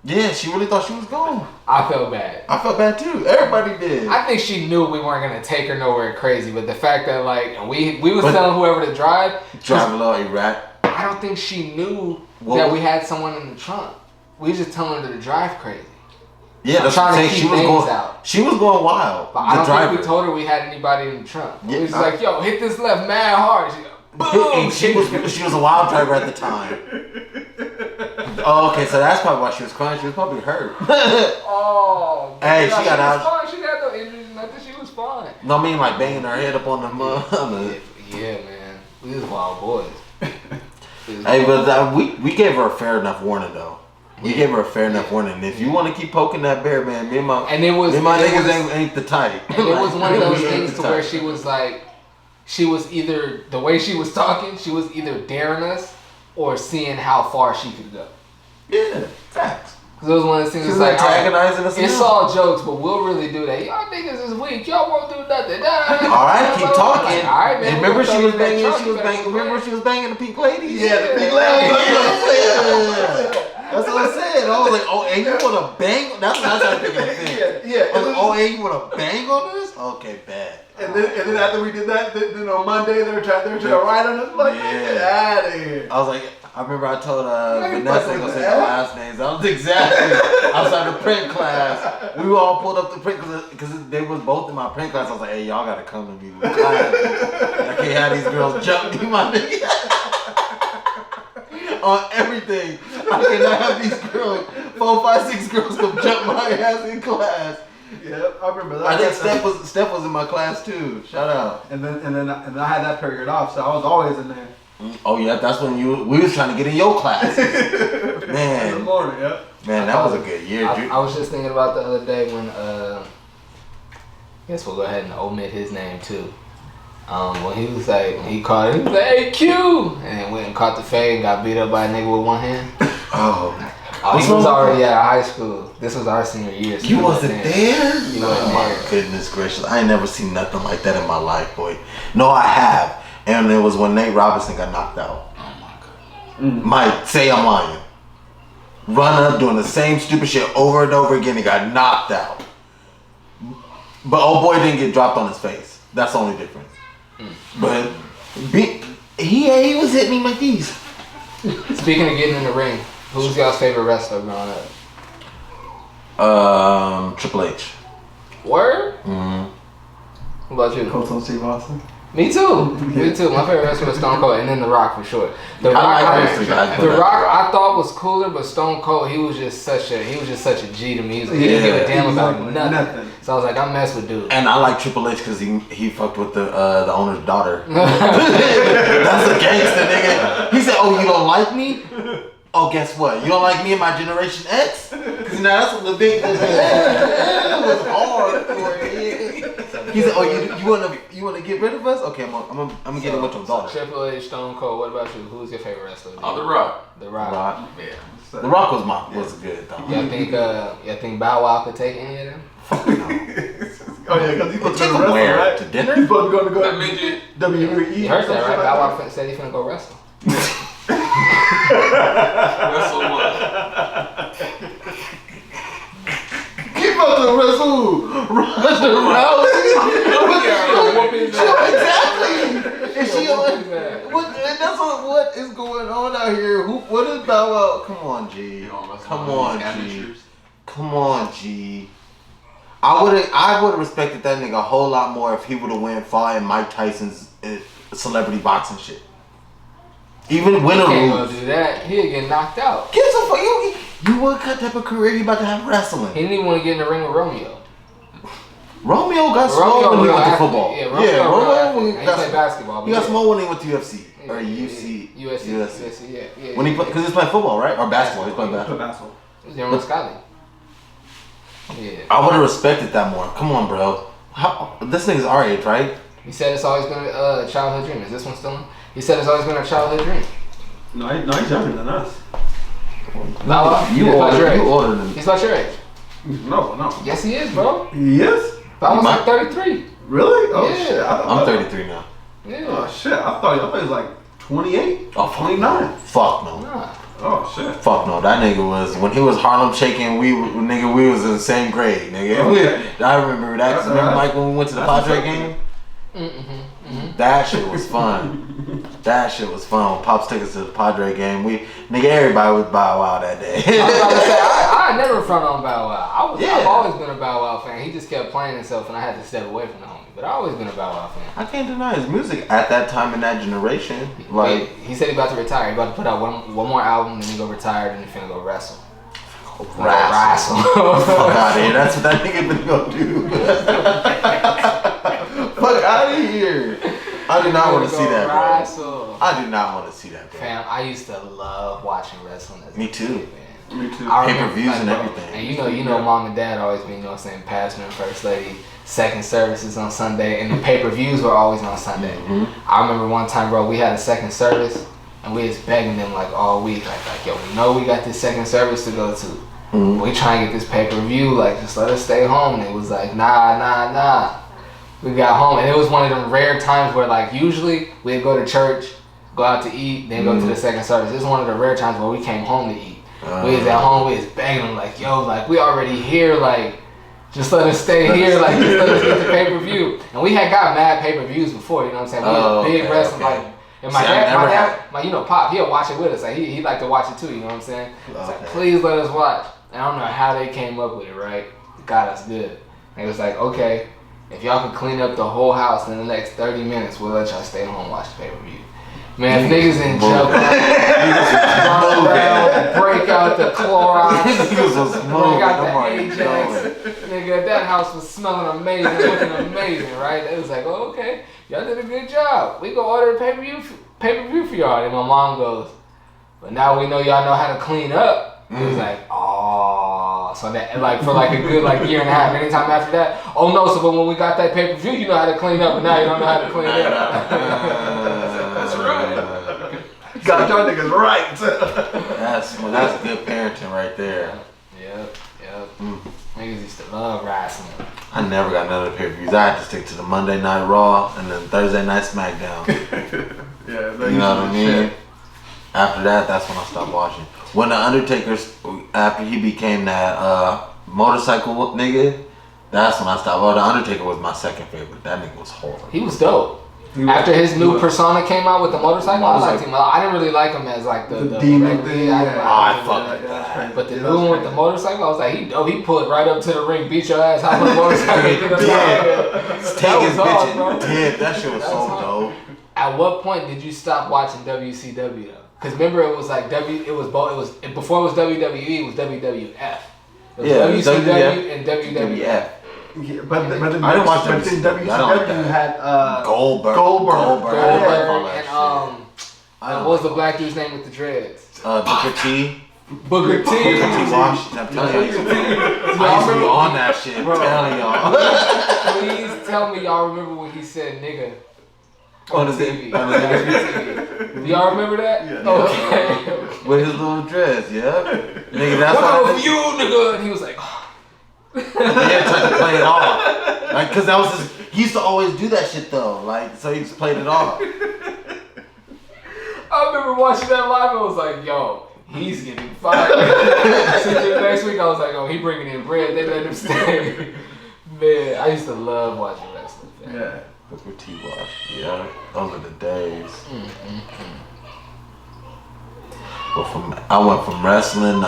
Yeah, she really thought she was gone. I felt bad. I felt bad too. Everybody did. I think she knew we weren't gonna take her nowhere crazy, but the fact that like we was telling whoever to drive a little erratic. I don't think she knew that we had someone in the trunk. We was just telling her to drive crazy. Yeah, that's trying to keep things out. She was going wild. But I don't think we told her we had anybody in the trunk. Yeah, we was like, yo, hit this left mad hard. She, boom. And she was a wild driver at the time. Oh, okay, so that's probably why she was crying. She was probably hurt. Oh, hey, she got out. She had no injuries, nothing. She was fine. No, I mean like banging her head up on the mud. Yeah, man, we was wild boys. Hey, but we gave her a fair enough warning though. We gave her a fair enough warning. And if you want to keep poking that bear, man, me and my niggas ain't the type. And it was one of those things to where she was like, she was either the way she was talking, she was either daring us or seeing how far she could go. Yeah, facts. Cause it was one of those things. She's like antagonizing us. It's all jokes, but we'll really do that. Y'all niggas is weak. Y'all won't do nothing. All right, keep talking. Like, all right, man. Remember she was banging. Remember she was banging the pink lady. Yeah, the pink lady. That's what I said. I was like, oh, and you want to bang? That's what I think. Yeah. I was like, oh, and you want to bang on this? Okay, bad. And then after we did that, then on Monday they were trying to write on us. Like, get out of here. I was like, I remember I told Vanessa to say the last names. That was exactly outside the print class. We all pulled up the print because they was both in my print class. I was like, hey, y'all gotta come to me with class. I can't have these girls jump me, my nigga. On everything. I cannot have these girls, 4, 5, 6 girls come jump my ass in class. Yeah, I remember that. I think Steph was in my class too. Shout out. And then I had that period off, so I was always in there. Oh yeah, that's when we was trying to get in your class. Man. In the morning, yeah. Man, that was a good year, dude. I was just thinking about the other day when I guess we'll go ahead and omit his name too. When he was like, when he caught it, he was like, hey Q, and then went and caught the fade and got beat up by a nigga with one hand. He was already out of high school. This was our senior year. So you wasn't there? Oh my goodness gracious. I ain't never seen nothing like that in my life, boy. No, I have. And it was when Nate Robinson got knocked out. Oh my God. Mike, say I'm lying. Run up doing the same stupid shit over and over again and got knocked out. But old boy didn't get dropped on his face. That's the only difference. But he was hitting me like these. Speaking of getting in the ring, who's y'all's favorite wrestler growing up? Triple H. Word? Mm-hmm. What about you? Coach on Steve Austin. Me too. Me too. My favorite wrestler was Stone Cold, and then The Rock for sure. The Rock, I thought was cooler, but Stone Cold, he was just such a G to me. He didn't give a damn about nothing. So I was like, I mess with dude. And I like Triple H because he fucked with the owner's daughter. That's a gangster nigga. He said, "Oh, you don't like me? Oh, guess what? You don't like me and my Generation X? Because now that's what the big was hard for it. He said, "Oh, you want to get rid of us? Okay, I'm gonna get in with your daughter." Triple H, Stone Cold. What about you? Who's your favorite wrestler? Oh, The Rock. The Rock. Yeah. The Rock was good though. Y'all think Bow Wow could take any of them? Oh yeah, because he's supposed to Take go him wrestle, where? right? To dinner? He's supposed to go That midget. WWE. You heard that, right? Bow Wow said he's gonna go wrestle. Wrestle what? Keep up to wrestle. Ronda Rousey. Exactly. Is she what is going on out here? What is Bow Wow? Come on, G. Come on, G. I would have respected that nigga a whole lot more if he would have went far in Mike Tyson's celebrity boxing shit. Even win or lose. He can't go do that. He'll get knocked out. Get some fuck you what type of career you about to have wrestling? He didn't even want to get in the ring with Romeo. Romeo got small when he went to football. Yeah, Romeo he played basketball. He got small when he went to UFC. Or USC. Yeah. When because he's playing football, right? Or basketball. He's playing basketball. He was young with Scotty. Yeah. I would have respected that more. Come on, bro. This nigga's our age, right? He said it's always been a childhood dream. Is this one still on? He said it's always been a childhood dream. No, he's younger than us. You older than me. He's about your age. No. Yes, he is, bro. He is? I was like 33. Really? Oh, yeah. shit. I'm 33 now. Yeah. Oh, shit. I thought he was like 28. Oh, 29. Fuck no. Nah. Oh shit. Fuck no, that nigga was when he was Harlem Shaking. We was in the same grade, nigga. Okay. I remember that. 'Cause remember, Mike, when we went to the Padre game? That shit was fun. That shit was fun. When Pops took us to the Padre game, everybody was Bow Wow that day. I was about to say, I never front on Bow Wow. I've always been a Bow Wow fan. He just kept playing himself, and I had to step away from the homie. But I've always been a Bow Wow fan. I can't deny his music at that time in that generation. Like he said he about to retire. He about to put out one more album, then he go retire, then he finna go wrestle. Wrestle. Fuck out of here. That's what that nigga been gonna do. Fuck out of here. I do not want to see that, bro. I do not want to see that, bro. Fam, I used to love watching wrestling as Me a too. kid, man. Me too. Pay-per-views and everything. And you know, mom and dad always been, pastor and first lady. Second services on Sunday, and the pay-per-views were always on Sunday. I remember one time, bro, we had a second service, and we was begging them like all week, like yo, we know we got this second service to go to. We try and get this pay-per-view, like just let us stay home. And it was like nah. We got home, and it was one of them rare times where like usually we'd go to church, go out to eat, then go to the second service. This is one of the rare times where we came home to eat. We was at home, we was begging them like, yo, like we already here, like just let us stay here, like just let us get the pay-per-view. And we had got mad pay-per-views before, you know what I'm saying? We was big wrestling, like, and my dad, Pop, he'll watch it with us. Like he liked to watch it too, you know what I'm saying? It's like, please let us watch. And I don't know how they came up with it, right? It got us good. And it was like, okay, if y'all can clean up the whole house in the next 30 minutes, we'll let y'all stay home and watch the pay-per-view. Man, if niggas didn't jump out, break out the Clorox, break out the Ajax, nigga, that house was smelling amazing, looking amazing, right? It was like, oh, okay, y'all did a good job. We go order a pay-per-view for y'all. And my mom goes, but now we know y'all know how to clean up. It was like, oh, so that like for like a good like year and a half. Anytime after that, oh no, so but when we got that pay-per-view, you know how to clean up, but now you don't know how to clean up. That's right. Got y'all niggas right. That's good parenting right there. Yep. Niggas used to love wrestling. I never got none of the pay-per-views. I had to stick to the Monday Night Raw and then Thursday Night SmackDown. Yeah, you know what I mean? Shit. After that, that's when I stopped watching. When the Undertaker, after he became that motorcycle nigga, that's when I stopped. Well, the Undertaker was my second favorite. That nigga was horrible. He was dope. After his new persona came out with the motorcycle, I liked him. I didn't really like him as like the demon thing. I fucked that. But the new one with the motorcycle, I was like, he pulled right up to the ring, beat your ass, hop on the motorcycle. Take his bitch and did. That shit was so dope. At what point did you stop watching WCW though? Because remember, it was like before it was WWE, it was WWF. It was WCW and WWF. Yeah, but then I didn't watch but then WCW had Goldberg. And what was the black dude's name with the dreads? Booker T. Booker T. Washington. I'm telling you, I used to be on that shit. I'm telling y'all. Please tell me y'all remember when he said nigga on the TV. Do y'all remember that? Yeah. Okay. With his little dress, yeah. Nigga, that's why. You, nigga. And he was like, yeah, tried to play it off. Like, cause that was his, he used to always do that shit though. Like, so he just played it off. I remember watching that live and I was like, yo, he's getting fired. Next week I was like, oh, he bringing in bread. They let him stay. Man, I used to love watching wrestling. Man. Yeah. Booker T. Wash. Yeah. Those are the days. But I went from wrestling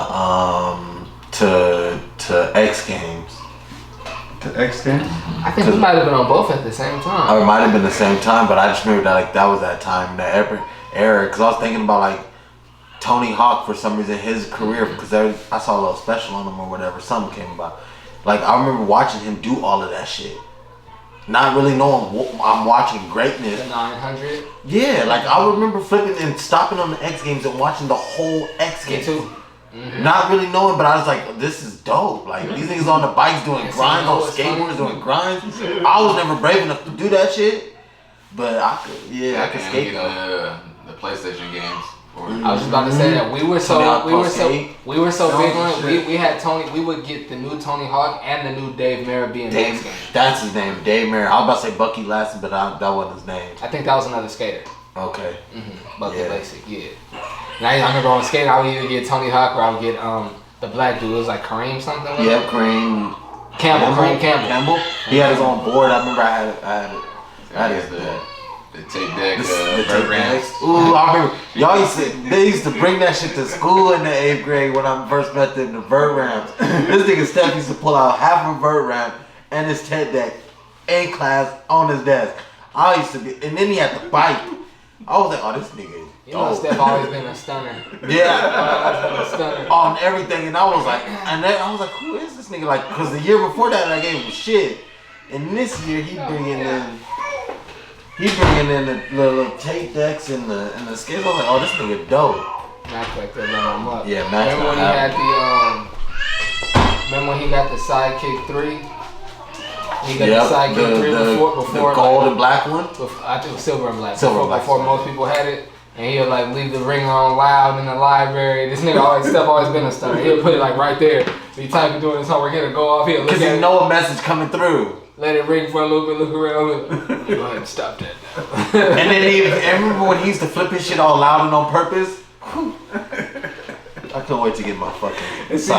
to X Games. To X Games? I think we might have been on both at the same time. It might have been the same time, but I just remember that like that was that time, that era. Because I was thinking about like Tony Hawk for some reason, his career, because I saw a little special on him or whatever, something came about. Like I remember watching him do all of that shit. Not really knowing I'm watching greatness. The 900? Yeah, like I remember flipping and stopping on the X Games and watching the whole X Games. Me too. Mm-hmm. Not really knowing, but I was like, this is dope. Like these niggas on the bikes doing grinds, on skateboards doing grinds. I was never brave enough to do that shit, but I could. Yeah, I could skate though. The PlayStation games. I was just about to say that we were so big on it. We had Tony. We would get the new Tony Hawk and the new Dave Merritt being X Games. That's his name, Dave Merritt. I was about to say Bucky Lasson, but that wasn't his name. I think that was another skater. Okay. Bucky Basic, yeah. And I remember on skating, I would either get Tony Hawk or I would get the black dude. It was like Kareem something. Yeah, Kareem Campbell. He had his own board. I remember I had his They take that Vert ramps. Ooh, I remember they used to bring that shit to school in the 8th grade when I first met them, the vert ramps. This nigga Steph used to pull out half of a vert ramp and his TED deck in class on his desk. I used to be, and then he had the bike. I was like, oh, this nigga. You know, Steph always been a stunner. Yeah, on everything, and I was like, who is this nigga? Like, cause the year before that, I gave him shit, and this year he bringing in the little tape decks and the skates. I was like, oh, this nigga dope. Max like that, run him up. Yeah, Max. Remember when he had remember when he got the sidekick 3? He got the sidekick 3 before the gold and black one. I think it was silver and black. Silver Before most people had it. And he'll like leave the ringer on loud in the library. This nigga Steph always been a stunner. He'll put it like right there. He type of doing his homework, he'll go off, he'll look at it. Cause he know a message coming through. Let it ring for a little bit, look around. Go ahead and stop that now. And then remember when he used to flip his shit all loud and on purpose? I couldn't wait to get my fucking See,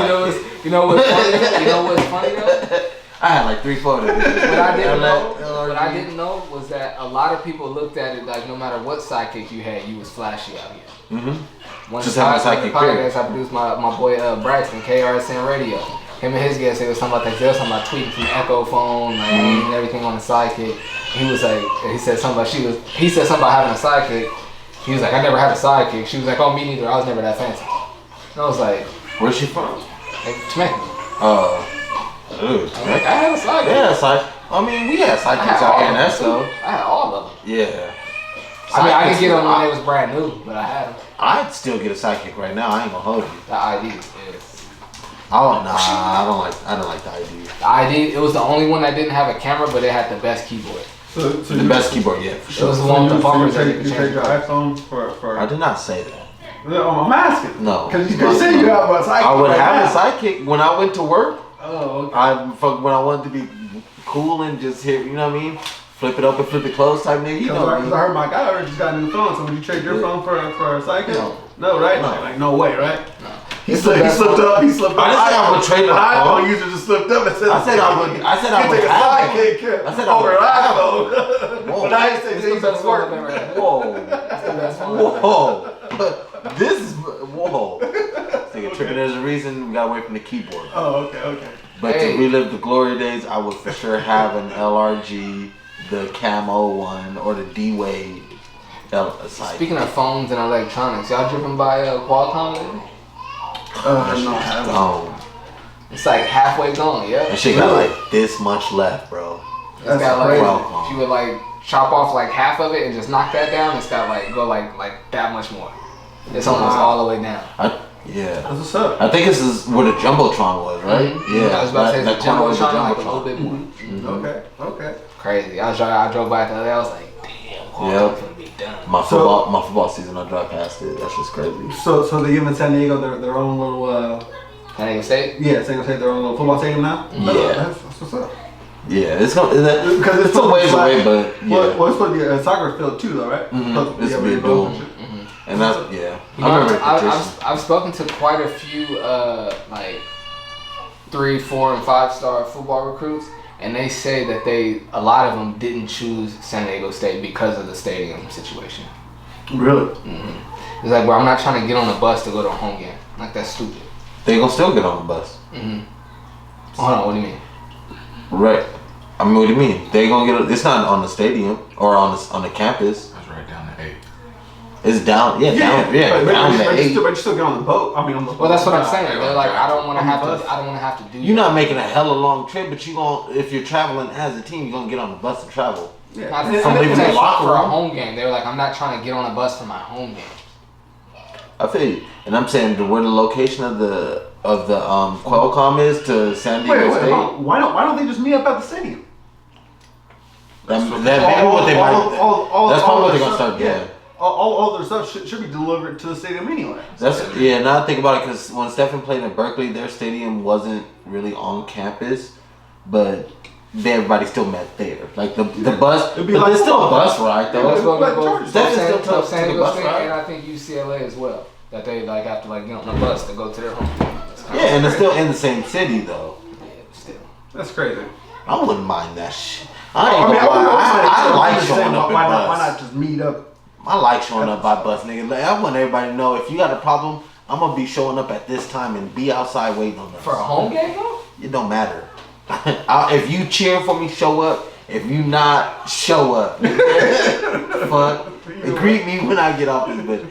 you know what's funny? You know what's funny though? I had like 3 photos. What I didn't know was that a lot of people looked at it like no matter what sidekick you had, you was flashy out here. Mm-hmm. Just have a sidekick. Podcast I produced my boy Braxton, KRSN Radio. Him and his guest, they was talking about that. They was talking about tweeting from Echo phone, like and everything on the sidekick. He was like, he said something about he said something about having a sidekick. He was like, I never had a sidekick. She was like, oh, me neither. I was never that fancy. And I was like, where's she from? Like, Jamaica. Dude, I had a sidekick. Yeah, I mean, we had sidekicks out here in Esco. I had all of them. Yeah. I mean, I didn't get them when they was brand new, but I had them. I'd still get a sidekick right now. I ain't gonna hold you. The ID is. I don't like the ID. The ID, it was the only one that didn't have a camera, but it had the best keyboard. So the best keyboard, yeah, for sure. It was the one with the bumpers that you take your iPhone for. I did not say that. I'm asking. No. Because you could say you have a sidekick. I would have a sidekick when I went to work. Oh, okay. When I wanted to be cool and just hit, you know what I mean? Flip it open, flip it closed type nigga. You know Because I heard my guy already just got a new phone, so would you trade your phone for a sidekick? No, right? No. Like, no way, right? No. He slipped up. I didn't say I would trade my phone. iPhone user just slipped up and said, I said I would take a sidekick. I said I would have it. But I didn't say It's the best one I've ever had. Whoa. But this is, whoa. This nigga tripping, there's a reason we got away from the keyboard. Oh, okay. But to relive the glory days, I would for sure have an LRG, the camo one, or the D-Wade side. Speaking of phones and electronics, y'all driven by Qualcomm lately? No, I haven't. It's like halfway gone, yeah. That shit got like this much left, bro. It's got like, Qualcomm. you would like chop off like half of it and just knock that down. It's got like go like that much more. It's almost all the way down. Yeah. That's what's up. I think this is where the Jumbotron was, right? Mm-hmm. Yeah. I was about to say the Jumbotron, like a little bit more. Mm-hmm. Okay. Crazy. I drove by the other day. I was like, damn, Qualcomm's gonna be done. My football season, I drive past it. That's just crazy. So they give in San Diego their own little. San Diego State? Yeah, San Diego State their own little football stadium now. Yeah. That's what's up. Yeah, it's a ways away, but yeah. Well, it's supposed to be a soccer field too, though, right? Mm-hmm. It's be a dual. And that's, yeah. I've spoken to quite a few like 3, 4, and 5-star football recruits, and they say that a lot of them didn't choose San Diego State because of the stadium situation. Really? Mm-hmm. It's like, bro, I'm not trying to get on the bus to go to a home game. Like, that's stupid. They gonna still get on the bus. Mm-hmm. Hold on, what do you mean? Right. I mean, what do you mean? They gonna get? It's not on the stadium or on the campus. That's right down to 8. It's down. Yeah, down to 8. But you still get on the boat. I mean, on the boat. Well, that's what I'm saying. They're like, I don't want to have to do. You're not making a hella long trip, but if you're traveling as a team, you're gonna get on the bus and travel. Yeah. Not for a home game. They were like, I'm not trying to get on a bus for my home game. I feel you, and I'm saying where the location of the Qualcomm is to San Diego State. Why don't they just meet up at the stadium? That's probably what they're gonna start doing. Yeah. All their stuff should be delivered to the stadium anyway. Now I think about it, because when Stephen played in Berkeley, their stadium wasn't really on campus, but everybody still met there. Like the bus, but there's still a bus ride though. Stephen still took the bus ride, and I think UCLA as well. that they like have to like get on the bus to go to their home game. Yeah, and it's still in the same city though. Yeah, still. That's crazy. I wouldn't mind that shit. I like showing up in bus. Why not just meet up? I like showing up by bus, nigga. Like, I want everybody to know if you got a problem, I'm gonna be showing up at this time and be outside waiting on us. For a home game though? It don't matter. If you cheer for me, show up. If you not, show up. Fuck. And greet me when I get off this bitch.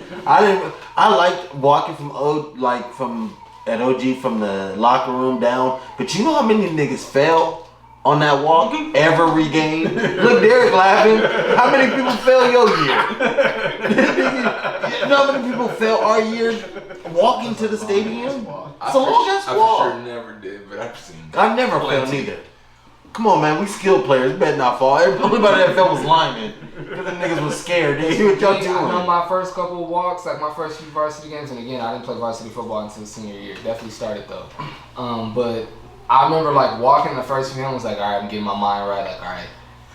I liked walking from at OG from the locker room down. But you know how many niggas fell on that walk every game? Look, Derek laughing. How many people fell your year? You know how many people fell our year walking to the stadium? It's a long ass walk. I for sure never did, but I've seen. I never fell neither. Come on, man, we skilled players. Better not fall. Everybody that fell was linemen. Because the niggas was scared. They knew what y'all doing. I know my first couple of walks, like my first few varsity games, and again, I didn't play varsity football until senior year. Definitely started though. But I remember like walking the first few games, was like, all right, I'm getting my mind right. Like, all right,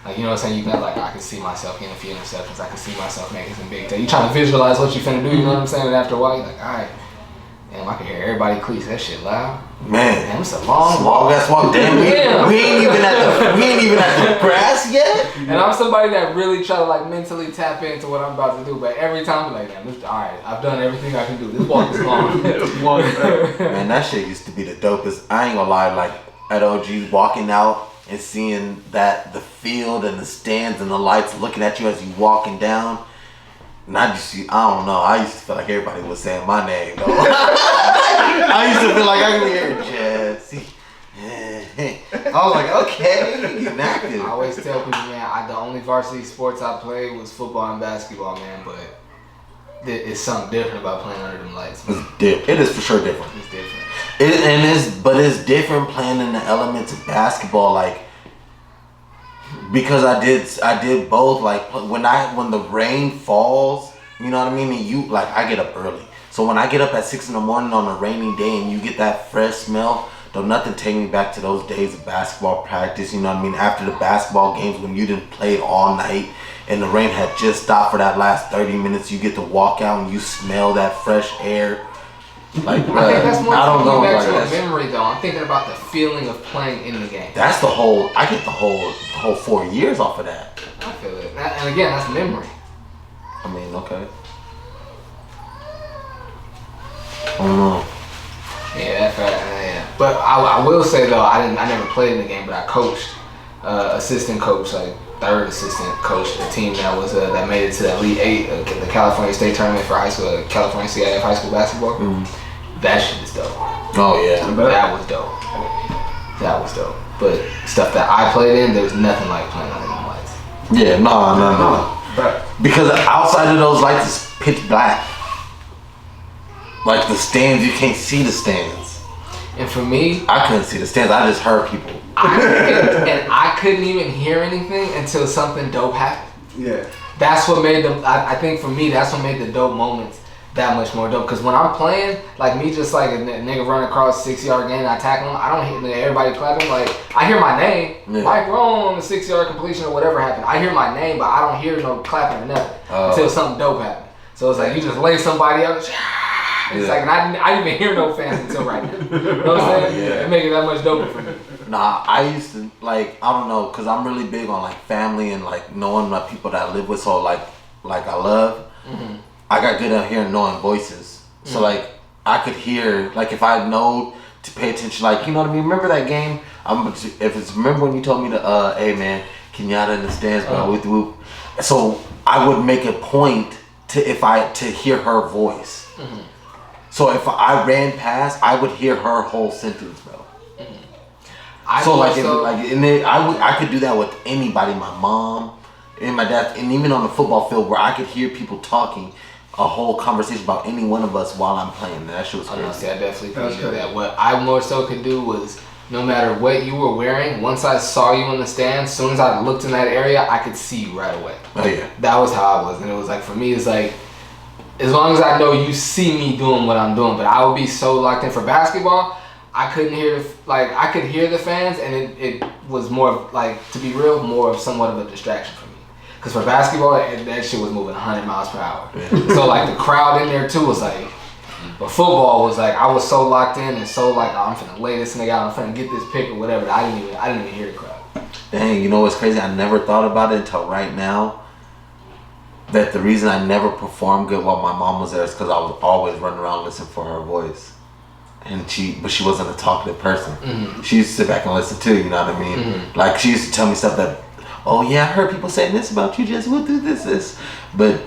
like you know what I'm saying? You got like, I can see myself getting a few interceptions. I can see myself making some big plays. You trying to visualize what you finna do. You know what I'm saying? And after a while, you're like, all right. Damn, I can hear everybody cleats that shit loud. Man, damn, it's a long walk. That's walk. Damn, we ain't even at the grass yet. And I'm somebody that really try to like mentally tap into what I'm about to do, but every time I'm like, damn, this, all right, I've done everything I can do. This walk is long. Man, that shit used to be the dopest. I ain't gonna lie, like at OG, walking out and seeing that the field and the stands and the lights looking at you as you walking down. And I don't know, I used to feel like everybody was saying my name, though. I used to feel like I could hear Jesse. I was like, okay, getting active. I always tell people, man, the only varsity sports I played was football and basketball, man, but it's something different about playing under them lights. It is for sure different. It's different. It's different playing in the elements of basketball, like, because I did both. Like when the rain falls, you know what I mean, and you like I get up early. So when I get up at 6 a.m. on a rainy day and you get that fresh smell, don't nothing take me back to those days of basketball practice, you know what I mean? After the basketball games when you didn't play all night and the rain had just stopped for that last 30 minutes, you get to walk out and you smell that fresh air. Like, I think that's more taking back to like a memory though. I'm thinking about the feeling of playing in the game. That's I get the whole 4 years off of that. I feel it. And again, that's memory. I mean, okay. I don't know. Yeah, that's right. Yeah. But I will say though, I never played in the game, but I coached, assistant coach, like third assistant coach, a team that was that made it to the Elite Eight, the California State Tournament for high school, California CIF high school basketball. That shit is dope. Oh yeah, that was dope. That was dope. But stuff that I played in, there was nothing like playing under them lights. Yeah, no. Because outside of those lights is pitch black. Like the stands, you can't see the stands. And for me, I couldn't see the stands. I just heard people. And I couldn't even hear anything until something dope happened. Yeah. That's what made I think for me, that's what made the dope moments that much more dope. Because when I'm playing, like me just like a nigga running across 6-yard gain and I tackle him, I don't hear everybody clapping. Like, I hear my name, Mike Rowe on the 6-yard completion or whatever happened. I hear my name, but I don't hear no clapping or nothing until something dope happened. So it's like you just lay somebody out. It's like, and I didn't even hear no fans until right now. You know what I'm saying? It make it that much doper for me. Nah, I used to, like, I don't know, because I'm really big on, like, family and, like, knowing my people that I live with. So, like I love, I got good at hearing knowing voices. So, like, I could hear, like, if I know to pay attention, like, you know what I mean? Remember that game? Remember when you told me to, hey, man, Kenyatta in the stands, bro, whoop, whoop. So, I would make a point to hear her voice. So if I ran past, I would hear her whole sentence, bro. I could do that with anybody, my mom and my dad, and even on the football field where I could hear people talking a whole conversation about any one of us while I'm playing. That shit was crazy. Honestly, I definitely could do that. What I more so could do was, no matter what you were wearing, once I saw you in the stand, as soon as I looked in that area, I could see you right away. Oh yeah. That was how I was, and it was like, for me, it's like, as long as I know you see me doing what I'm doing, but I would be so locked in for basketball, I couldn't hear, I could hear the fans, and it was more of, like, to be real, more of somewhat of a distraction for me. Because for basketball, that shit was moving 100 miles per hour. Yeah. So, like, the crowd in there, too, was like, But football was like, I was so locked in and so like, oh, I'm finna lay this nigga out, I'm finna get this pick or whatever. That I didn't even hear the crowd. Dang, you know what's crazy? I never thought about it until right now. That the reason I never performed good while my mom was there is because I was always running around listening for her voice. But she wasn't a talkative person. Mm-hmm. She used to sit back and listen too, you know what I mean? Mm-hmm. Like she used to tell me stuff that, oh yeah, I heard people saying this about you, just we'll do this. But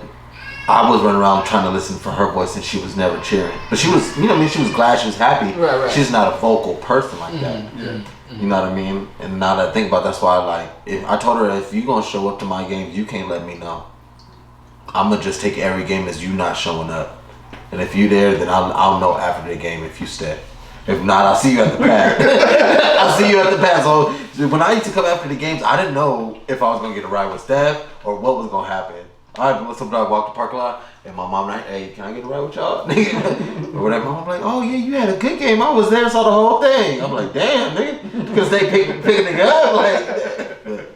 I was running around trying to listen for her voice and she was never cheering. But she was, you know what I mean? She was glad, she was happy. Right. She's not a vocal person like that. Mm-hmm. Yeah. You know what I mean? And now that I think about it, that's why I told her, if you gonna show up to my games, you can't let me know. I'm gonna just take every game as you not showing up. And if you there, then I'll know after the game if you stay. If not, I'll see you at the pad. I'll see you at the pad. So when I used to come after the games, I didn't know if I was gonna get a ride with Steph or what was gonna happen. I sometimes walk the parking lot and my mom like, hey, can I get a ride with y'all? Or whatever. My mom like, oh yeah, you had a good game. I was there, saw the whole thing. I'm like, damn, nigga, because they picking nigga up like. But,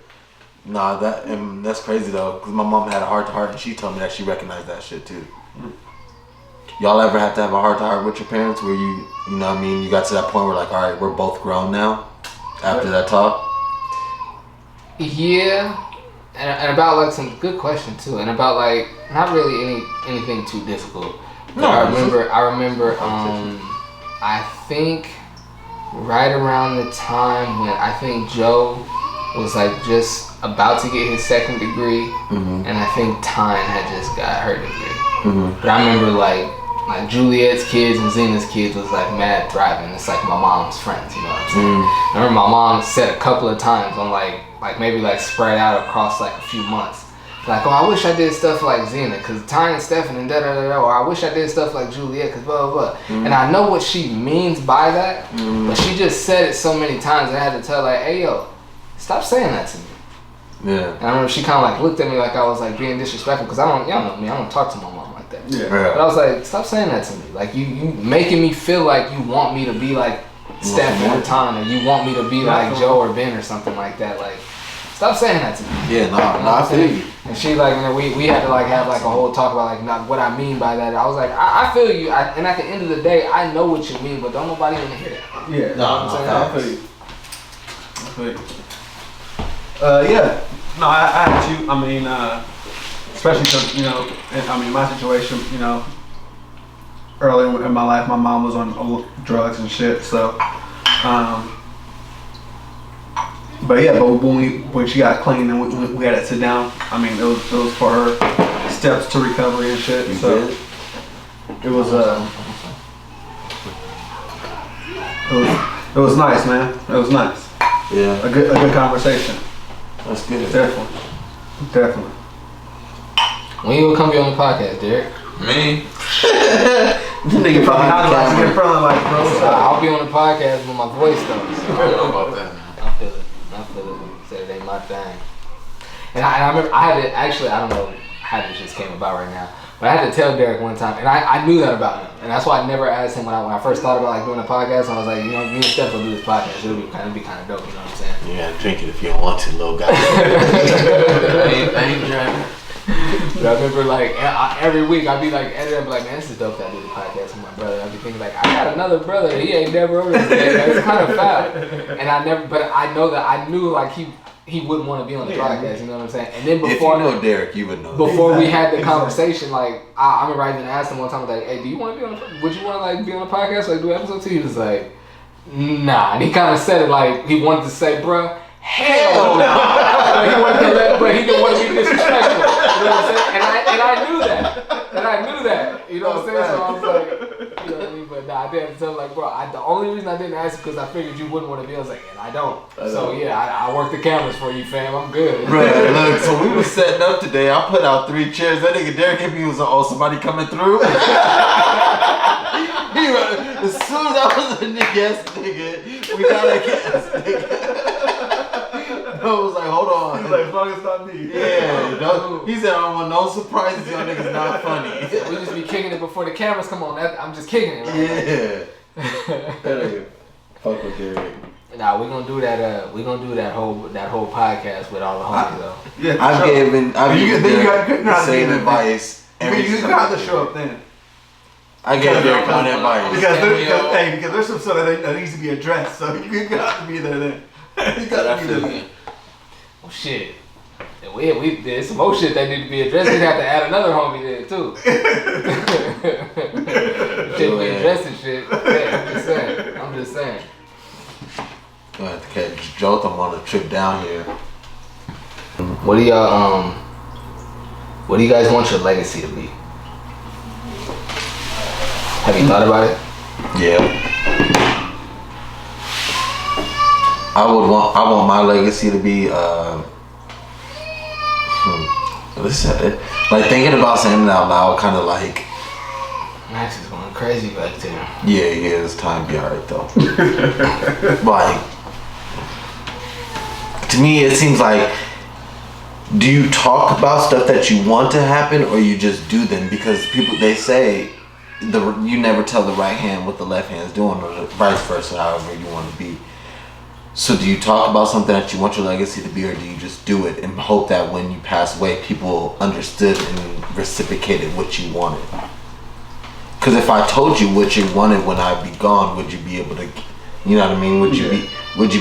nah, that's crazy though, because my mom had a heart-to-heart and she told me that she recognized that shit too. Y'all ever have to have a heart-to-heart with your parents where you know what I mean, you got to that point where like, all right, we're both grown now after that talk? Yeah, and about like some good question too, and about like not really anything too difficult. No, I remember I think right around the time when I think Joe was like just about to get his second degree, and I think Tyne had just got her degree. But I remember like Juliet's kids and Zena's kids was like mad thriving. It's like my mom's friends, you know what I'm saying? I remember my mom said a couple of times on like maybe like spread out across like a few months. Like, oh, I wish I did stuff like Zena, cause Tyne and Stephen and da-da-da-da, or I wish I did stuff like Juliet, cause blah, blah, blah. And I know what she means by that, but she just said it so many times that I had to tell like, hey, yo, stop saying that to me. Yeah. And I remember she kind of like looked at me like I was like being disrespectful, cause y'all know me, I don't talk to my mom like that. Yeah. But I was like, stop saying that to me. Like you making me feel like you want me to be like Steph or Tyne, or you want me to be like Joe or Ben or something like that. Like, stop saying that to me. Yeah, no, I feel you. And she like, we had to like have like a whole talk about like not what I mean by that. I was like, I feel you, and at the end of the day, I know what you mean, but don't nobody want to hear that. Yeah, I feel you. Yeah, no, I had you. I mean, especially because my situation, early in my life, my mom was on drugs and shit. So, but when she got clean and we had to sit down, I mean, it was for her steps to recovery and shit. So it was it was nice, man. It was nice. Yeah, a good conversation. That's good. Definitely. When you gonna come be on the podcast, Derek? Me? Nigga probably not get front like bro. I'll be on the podcast with my voice though. So I don't know about that. I feel it. Said it ain't my thing. And I remember I had to actually, I don't know how this just came about right now, but I had to tell Derek one time, and I knew that about him, and that's why I never asked him when I first thought about like doing a podcast. I was like, me and Steph will do this podcast. It'll be kind of dope. You know what I'm saying? You gotta drink it if you don't want to, little guy. I ain't driving. But I remember like every week I'd be like editing, I'd be like, man, this is dope that I do the podcast with my brother. I'd be thinking like, I got another brother, he ain't never heard of this. It's kind of foul. And I knew like he wouldn't want to be on the podcast, you know what I'm saying? And then before, if you know Derek, you would know. Before we had the conversation, like I remember I even asked him one time, like, hey, do you want to be on? Would you want to like be on a podcast, like do episodes? He was like, nah, and he kind of said it like he wanted to say, bruh, hell no. But he didn't want to be disrespectful. You know what I'm saying? And I knew that. You know what I'm saying? So I was like, you know what I mean? But nah, I didn't tell him like, bro, the only reason I didn't ask because I figured you wouldn't want to be. I was like, and I don't. So yeah, I work the cameras for you, fam. I'm good. Right, look, so we was setting up today. I put out 3 chairs. That nigga Derek hit me, was like, oh, somebody coming through? As soon as I was in the guest, nigga, we got a guest, nigga. I was like, hold on. He's like, fuck, it's not me. Yeah, no, he said, I don't want no surprises. Y'all niggas not funny. We just be kicking it before the cameras come on. I'm just kicking it. Right? Yeah. Fuck with Derek. Nah, we're gonna do that. We're gonna do that whole podcast with all the homies though. Yeah, I've given the same advice. You got to show up then. I gave Derek on advice. Because there's some stuff that needs to be addressed, so you got to be there then. You got to be there. Oh shit. We there's some more shit that need to be addressed. We have to add another homie there too. Shit be addressing shit. Yeah, I'm just saying. Gonna have to catch Jotham on a trip down here. What do you guys want your legacy to be? Have you thought about it? Yeah. I want my legacy to be like thinking about saying it out loud, kind of like. Max is going crazy back there. Yeah, it's time to be alright though. Like, to me, it seems like, do you talk about stuff that you want to happen, or you just do them? Because they say you never tell the right hand what the left hand's doing, or vice versa, however you want to be. So do you talk about something that you want your legacy to be, or do you just do it and hope that when you pass away, people understood and reciprocated what you wanted? Because if I told you what you wanted when I'd be gone, would you be able to, you know what I mean? Would you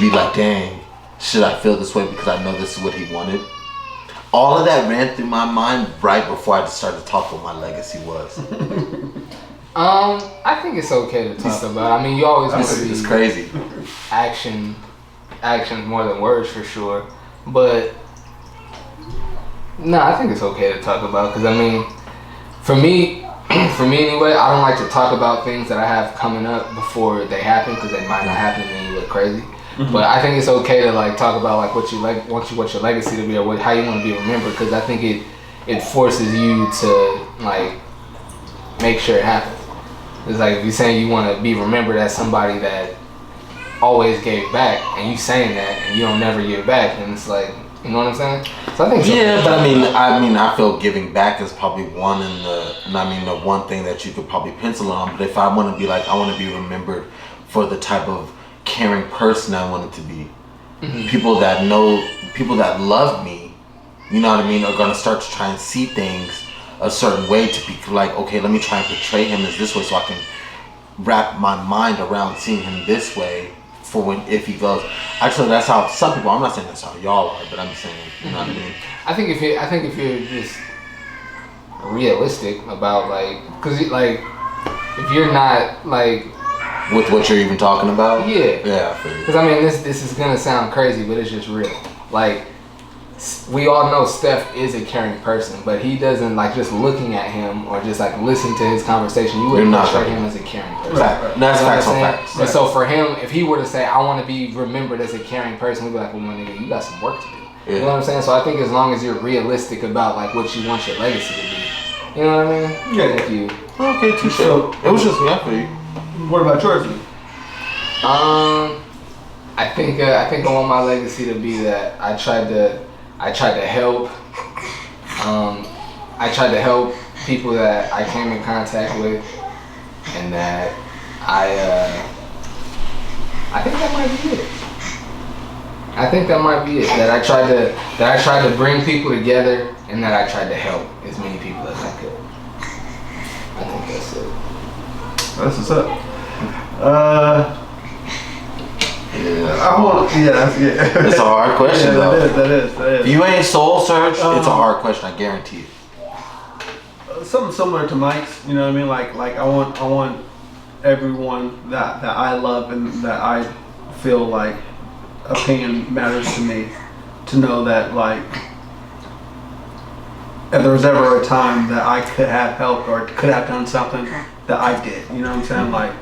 be like, dang, should I feel this way because I know this is what he wanted? All of that ran through my mind right before I just started to talk what my legacy was. I think it's okay to talk about. I mean, you always want to be. It's crazy. Actions more than words for sure, but no, I think it's okay to talk about, because I mean, for me anyway, I don't like to talk about things that I have coming up before they happen, because they might not happen and then you look crazy. Mm-hmm. But I think it's okay to like talk about like what your legacy to be, or how you want to be remembered, because I think it forces you to like make sure it happens. It's like if you're saying you want to be remembered as somebody that always gave back, and you saying that and you don't never give back, and it's like, you know what I'm saying? So I think but I mean I feel giving back is probably the one thing that you could probably pencil on. But if I want to be like, I want to be remembered for the type of caring person I want it to be. Mm-hmm. People that love me, you know what I mean, are gonna start to try and see things a certain way, to be like, okay, let me try and portray him as this way, so I can wrap my mind around seeing him this way for if he goes. Actually, that's how some people. I'm not saying that's how y'all are, but I'm saying, you know what I mean. I think if you're just realistic about because if you're not with what you're even talking about, yeah, because I mean this is gonna sound crazy, but it's just real. Like, we all know Steph is a caring person, but he doesn't just looking at him or just listening to his conversation. You wouldn't portray him as a caring person. Right. That's facts on facts. And so for him, if he were to say, I want to be remembered as a caring person, we'd be like, well, my nigga, you got some work to do. Yeah. You know what I'm saying? So I think as long as you're realistic about what you want your legacy to be, you know what I mean? Yeah. Thank you. Okay, too so it was just me. I feel you. What about yours? I think I want my legacy to be that I tried to help. I tried to help people that I came in contact with, and that I think that might be it. I think that might be it. That I tried to bring people together, and that I tried to help as many people as I could. I think that's it. That's what's up. Yeah. It's a hard question, though. That is. If you ain't soul search, it's a hard question. I guarantee it. Something similar to Mike's. You know what I mean? Like I want everyone that I love and that I feel like opinion matters to me, to know that if there was ever a time that I could have helped or could have done something, that I did. You know what I'm saying?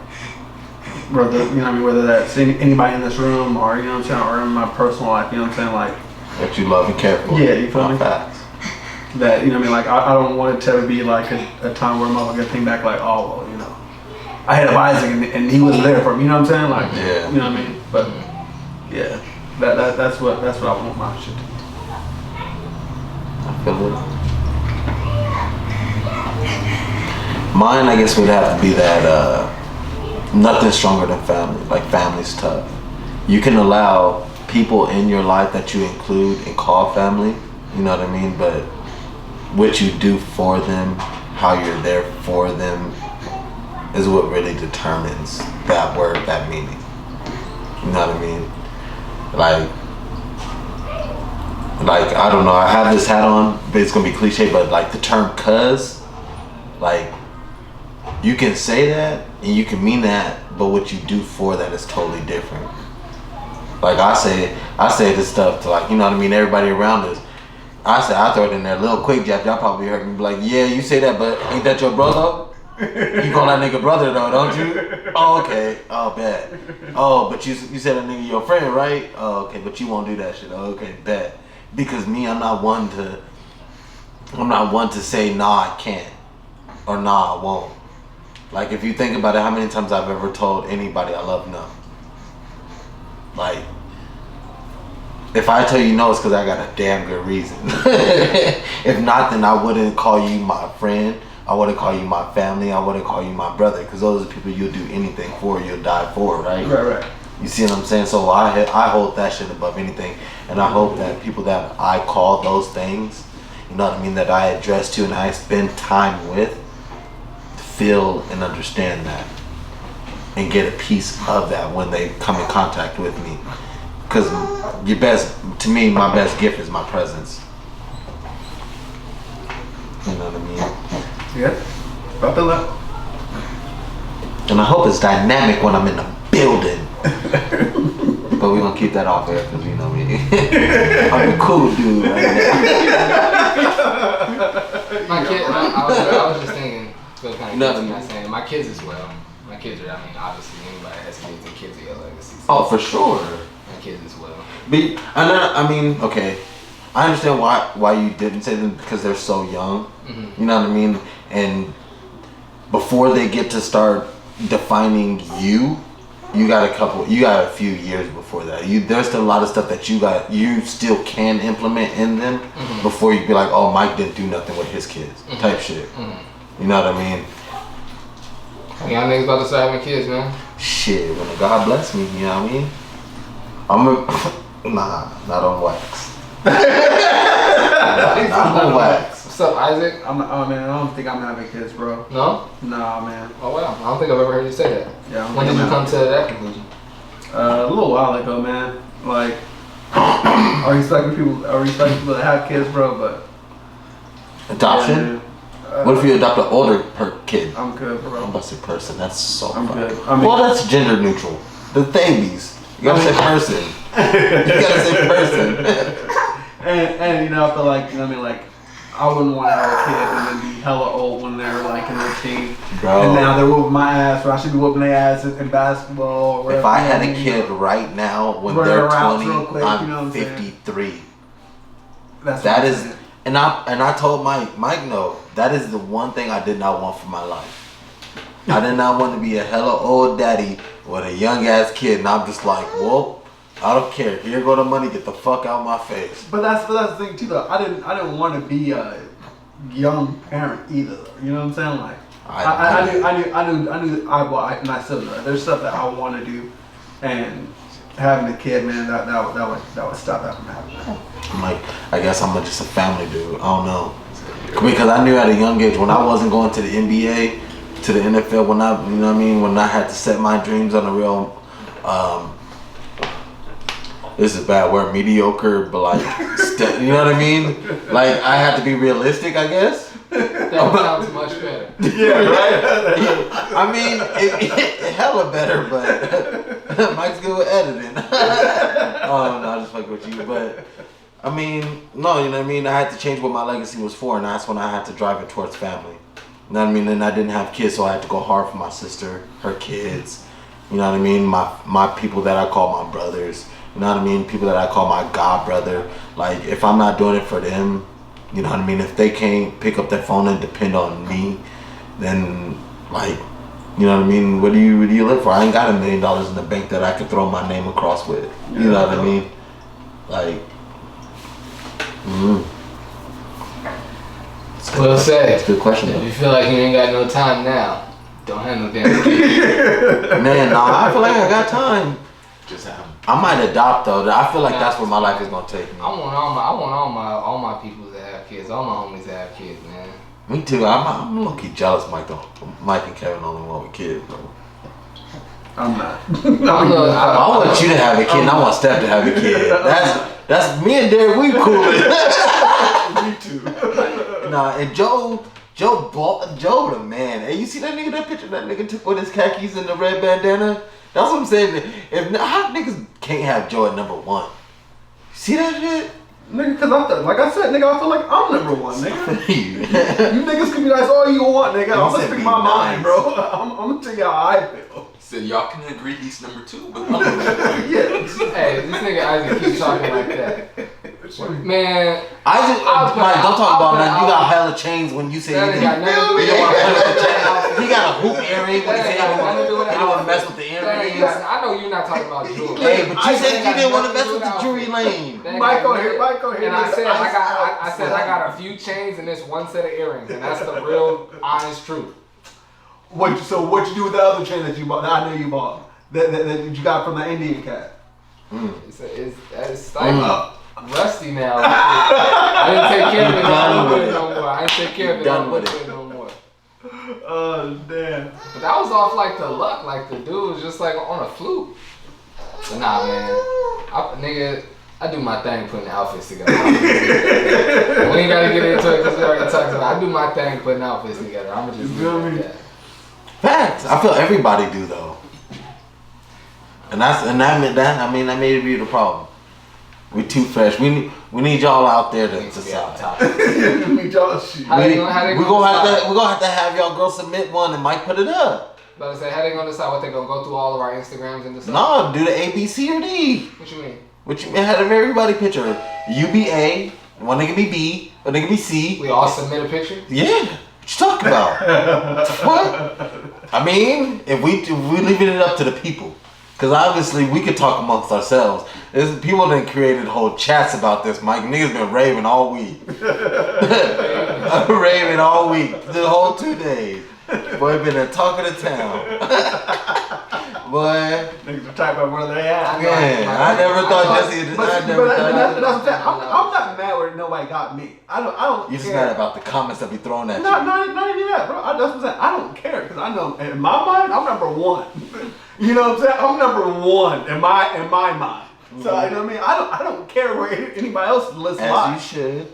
Whether that's anybody in this room, or you know what I'm saying, or in my personal life, you know what I'm saying, that you love and care for. Yeah, you feel me? Facts. That, you know what I mean, I don't want it to ever be a time where I'm gonna think back oh well, you know, I had Isaac and he was there for me, you know what I'm saying, yeah, you know what I mean. But yeah, that's what I want my shit to be. I feel it. Mine, I guess, would have to be that nothing stronger than family. Like, family's tough. You can allow people in your life that you include and call family, you know what I mean? But what you do for them, how you're there for them, is what really determines that word, that meaning. You know what I mean? Like I don't know. I have this hat on, but it's gonna be cliche. But like the term "cuz," like you can say that and you can mean that, but what you do for that is totally different. Like I say this stuff to, like, you know what I mean, everybody around us. I throw it in there, little quick jab. Y'all probably heard me be like, yeah, you say that, but ain't that your brother? You call that nigga brother though, don't you? Oh, okay. Oh, bet. Oh, but you said that nigga your friend, right? Oh, okay, but you won't do that shit. Oh, okay, bet. Because me, I'm not one to say nah, I can't, or nah, I won't. Like, if you think about it, how many times I've ever told anybody I love no? Like, if I tell you no, it's because I got a damn good reason. If not, then I wouldn't call you my friend. I wouldn't call you my family. I wouldn't call you my brother, because those are the people you'll do anything for, you'll die for, right? Right. You see what I'm saying? So I hold that shit above anything, and I hope that people that I call those things, you know what I mean, that I address to and I spend time with, feel and understand that, and get a piece of that when they come in contact with me. Because to me, my best gift is my presence. You know what I mean? Yeah. I feel that. And I hope it's dynamic when I'm in the building. But we're gonna keep that off air because you know me. I'm a cool dude right now. My kid, I was just thinking, so kind of not saying, my kids as well. My kids are, I mean, obviously anybody that has kids, their kids are your legacy. So Oh, for sure. my kids as well. I mean, okay. I understand why you didn't say them, because they're so young. Mm-hmm. You know what I mean? And before they get to start defining you got a few years before that. There's still a lot of stuff that you still can implement in them before you be like, oh, Mike didn't do nothing with his kids, type shit. You know what I mean? Y'all niggas about to start having kids, man. Shit, when God bless me, you know what I mean? Not on wax. not on wax. What's up, Isaac? Man, I don't think I'm having kids, bro. No? Nah, man. Oh wow, I don't think I've ever heard you say that. Yeah. When did you come to that conclusion? A little while ago, man. Like, I respect people that have kids, bro. But adoption. Yeah, what if you adopt an older kid? I'm good, bro. I'm about to say person. That's so I'm fun. good. Well, that's gender neutral. The babies. You gotta say person. You gotta say person. and you know, I feel like, you know what I mean, like, I wouldn't want to have a kid and then be hella old when they're like in their teens. Bro. And now they're whooping my ass, or I should be whooping their ass in basketball or whatever. If I had a kid right now when they're 20, quick, I'm you know what I'm 53. That is, and I told Mike, no, that is the one thing I did not want for my life. I did not want to be a hella old daddy with a young ass kid, and I'm just like, well, I don't care. Here go the money. Get the fuck out of my face. But that's the thing too, though. I didn't want to be a young parent either. You know what I'm saying? Like, I knew. And I still know. There's stuff that I want to do, and having a kid, man, that would stop that from happening. I'm like, I guess I'm just a family dude. I don't know, because I knew at a young age when I wasn't going to the NBA, to the NFL, when I, you know what I mean, when I had to set my dreams on a real. This is a bad word, mediocre, but like, you know what I mean? Like, I had to be realistic, I guess. That sounds much better. Yeah, right? I mean, it hella better, but Mike's good with editing. Oh, no, I just fuck with you. But, I mean, no, you know what I mean? I had to change what my legacy was for, and that's when I had to drive it towards family. You know what I mean? And I didn't have kids, so I had to go hard for my sister, her kids. You know what I mean? My people that I call my brothers. You know what I mean? People that I call my god brother. Like, if I'm not doing it for them, you know what I mean? If they can't pick up their phone and depend on me, then, like, you know what I mean? What do you live for? I ain't got $1 million in the bank that I could throw my name across with. You know what I mean? Like, Well said. That's a good question, If though. you feel like you ain't got no time now, don't have no damn kid. Man, no, I feel like I got time. Just have I might adopt, though. I feel like that's where my life is gonna take me. I want all my people to have kids, all my homies to have kids, man. Me too. I'm low-key jealous, Mike, though. Mike and Kevin only one with kids, bro. I'm not. I want you to have a kid, and I want Steph to have a kid. That's me and Derek, we cool. Me too. Nah, and Joe the man. Hey, you see that nigga, that picture that nigga took with his khakis and the red bandana? That's what I'm saying. How niggas can't have Joe at number one? See that shit? Nigga, cause like I said, nigga, I feel like I'm number one, nigga. You niggas can be nice all you want, nigga. I'm gonna speak my mind, bro. I'm gonna tell you how I feel. Said y'all can agree he's number 2, but Yeah. Hey, this nigga Isaac keeps talking like that. Man, Mike, don't talk about nothing. You got hella chains when you say you don't want to play with the chain. He got a hoop earring when he said he don't want to mess with the earrings. I know you're not talking about jewelry. Hey, but you said you didn't want to mess with the jewelry lane. Michael here. And I said I got a few chains and this one set of earrings, and that's the real, honest truth. So what you do with the other chain that you bought? That I know you bought. That you got from the Indian cat. It's like rusty now. I didn't take care of it. I didn't take care of it. Done with it no more. Oh damn. But that was off like the luck. Like the dude was just like on a fluke. But nah, man. I do my thing putting outfits together. We ain't gotta get into it because we already talked about it. I do my thing putting outfits together. I'm gonna just do it like that. Facts. I feel everybody do though. And that may be the problem. We too fresh. We need y'all out there to decide. We need y'all shit. We're gonna have to have y'all girls submit one and Mike put it up. But I say, how they gonna decide what they gonna go through all of our Instagrams and decide? No, do the A, B, C, or D. What you mean? What you mean? Have everybody picture. You be A, one nigga be B, one nigga be C. We all submit a picture? Yeah. What you talking about? What? I mean, if we leaving it up to the people. Because obviously we could talk amongst ourselves. There's people that created whole chats about this, Mike. Niggas been raving all week. Raving all week. The whole 2 days. Boy, been the talk of the town. Boy. Niggas are talking about where they at. Man, I never thought Jesse. I'm not mad where nobody got me. I don't. You just care. mad about the comments that be thrown at you. Not even that, bro. That's what I'm saying. I don't care because I know in my mind I'm number one. You know what I'm saying? I'm number one in my mind. So you know what I mean? I don't care where anybody else lists lies. As you should.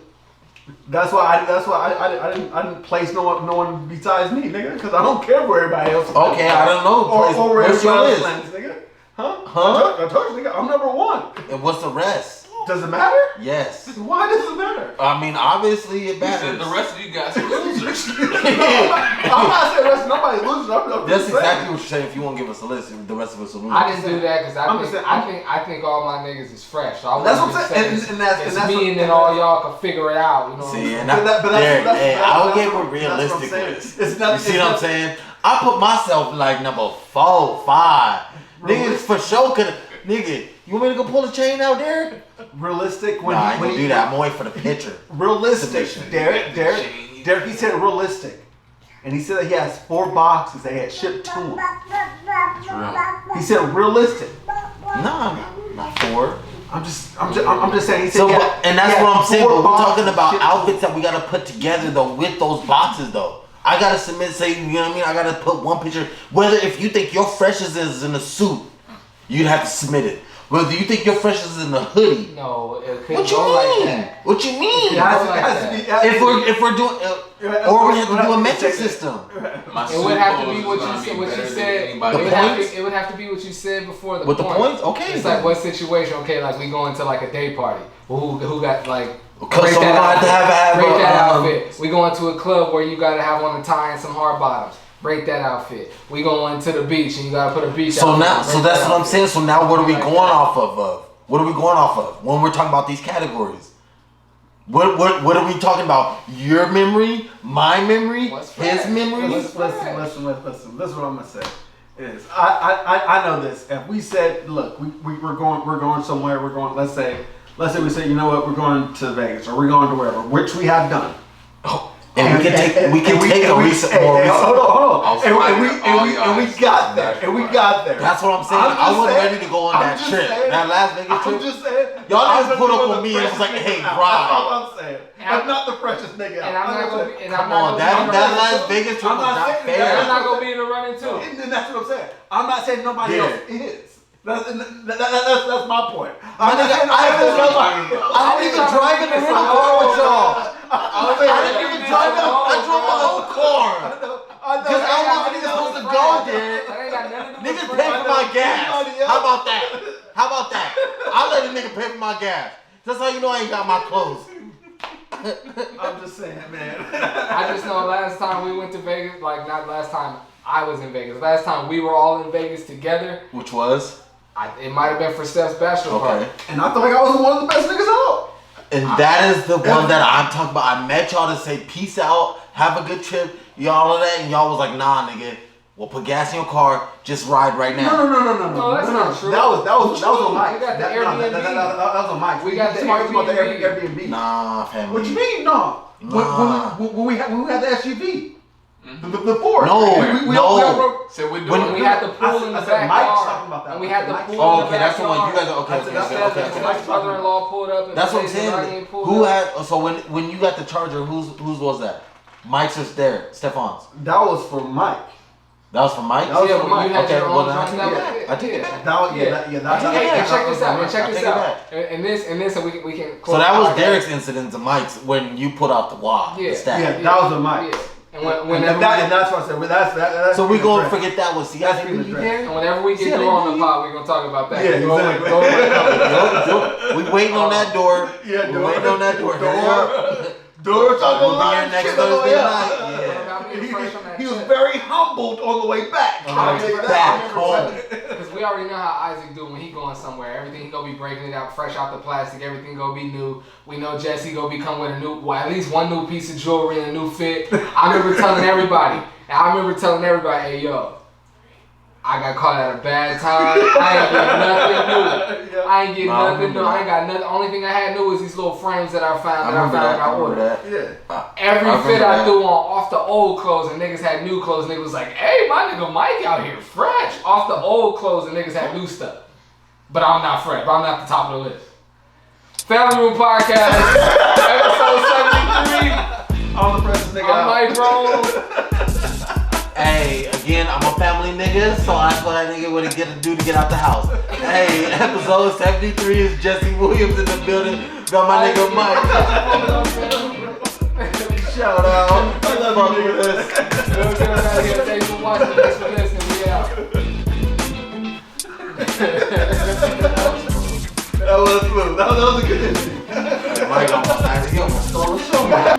That's why I didn't place no one besides me, nigga, because I don't care where everybody else. Okay, I don't know. Or where what's your everybody list? else lands, nigga. Huh? Huh? I told you, nigga, I'm number one. And what's the rest? Does it matter? Yes. Why does it matter? I mean, obviously it he matters. said the rest of you guys are losers. I'm not saying that's nobody's losers. That's exactly what you're saying. If you won't give us a list, the rest of us are losers. I didn't do that because I think all my niggas is fresh. So That's what I'm saying. And that's me, and then all y'all can figure it out. You know what I'm See, saying? and I'll give a realistic list. It's not. You see what I'm saying? I put myself like number 4, 5. Niggas for sure could. Nigga, you want me to go pull a chain out there? Realistic. Nah, I ain't gonna do that. I'm waiting for the picture. Realistic. Derek, he said realistic. And he said that he has 4 boxes that he had shipped to him. He said realistic. Nah, not 4. I'm just saying. He said So, and that's what I'm saying. But we're talking about shipped outfits that we gotta put together though with those boxes though. I gotta submit, say, you know what I mean? I gotta put one picture. Whether if you think your Freshest is in a suit, you'd have to submit it. Whether you think your Freshest is in a hoodie. No, it couldn't What you go mean? like that. What you mean? It has to be. If we're doing, or we have to do a metric system. It would have to be what you said. What you said. It would have to be what you said before the With point. the points, okay. It's like what situation? Okay, like we go into like a day party. Who got like? Because so we have to have break that outfit. We go into a club where you gotta have on a tie and some hard bottoms. Break that outfit. We go into the beach and you gotta put a beach. So now, so that's what I'm saying. So now, what are we Like going that. off of? What are we going off of when we're talking about these categories? What are we talking about? Your memory, my memory, his memory. Listen. This is what I'm gonna say. Is I know this. If we said, look, we're going somewhere. We're going. Let's say we say, you know what, we're going to Vegas or we're going to wherever, which we have done. And we can take a recent. Hold on. I'll And find we got there. And we got there. That's what I'm saying. I wasn't ready to go on that trip. That Las Vegas trip. I'm just saying. Y'all niggas put up on me and it was like, hey, That's ride. all I'm saying. I'm not the freshest nigga out. And I'm not gonna be. And Come on, that Las Vegas trip I'm was not not saying fair. that. I'm not gonna be in the running too. And that's what I'm saying. I'm not saying nobody Yeah. else is. That's my point. My nigga, I didn't even drive in the rental car with y'all. I didn't even drive in. I drove my own car. Because I wasn't even supposed to go there. Niggas pay for my gas. How about that? I let a nigga pay for my gas. That's how you know I ain't got my clothes. I'm just saying, man. I just know last time we went to Vegas, like not last time I was in Vegas. Last time we were all in Vegas together. Which was? It might have been for Steph's bachelor party. And I feel like I was one of the best niggas out. And that is the one that I'm talking about. I met y'all to say peace out, have a good trip, y'all of that, and y'all was like, nah, nigga, we'll put gas in your car, just ride right now. No, that's not true. That was on Mike. We got the Airbnb. Airbnb. That was on Mike. We got the Airbnb. Nah, family. What you mean, no? Nah. When we had the SUV. The Ford. No. So we're doing. When we had the pool in the back yard, and we had the pool Oh, in okay, the that's back the one. You yard. guys are okay. My brother-in-law pulled up. And That's what I'm Jason Ryan saying. pulled Who up. had? So when you got the Charger, whose was that? Mike's was there. Stefan's. That was for Mike. That was for Mike. That was Yeah, for but Mike. you had Okay, your well, own then I joint. take it That back. was I take it yeah. back. That was Yeah. that Check this out. I take it back. And this, and we can. So that was Derek's incident to Mike's when you put out the wad. Yeah. The stack. Yeah, that was a Mike. Yeah. And And that's what I said. That's So we being gonna addressed. forget that was That's being CID. addressed. And whenever we get See, through on the pod, we're gonna talk about that. Yeah, Go away, exactly. go away. We waiting on that door. Yeah, We waiting on that door. Doors on the We'll be line. here next shit on the way Thursday up. night. Yeah. He was very humbled on the way back. I'll tell you that. Back home. Because we already know how Isaac do when he going somewhere. Everything he gonna be breaking it out fresh out the plastic. Everything gonna be new. We know Jesse gonna be coming with a new, well, at least one new piece of jewelry and a new fit. I remember telling everybody. Hey yo, I got caught at a bad time. I ain't get nothing new. I ain't get nothing new. I ain't got nothing. Only thing I had new was these little frames that I found. I ordered. Yeah. Every fit I threw on off the old clothes and niggas had new clothes and niggas was like, hey, my nigga Mike out here fresh. Off the old clothes and niggas had new stuff. But I'm not fresh. But I'm not the top of the list. Family Room Podcast, episode 73. I'm the freshest nigga I'm out. Mike Rose. Hey, again, I'm a family nigga, so that's what that nigga would get to do to get out the house. Hey, episode 73 is Jesse Williams in the building. Got my nigga Mike. Shout out. I love you, nigga. We'll get out of here. Thanks for watching. Thanks for listening. We out. That was smooth. That was a good interview. Mike, I'm almost stole the show, man.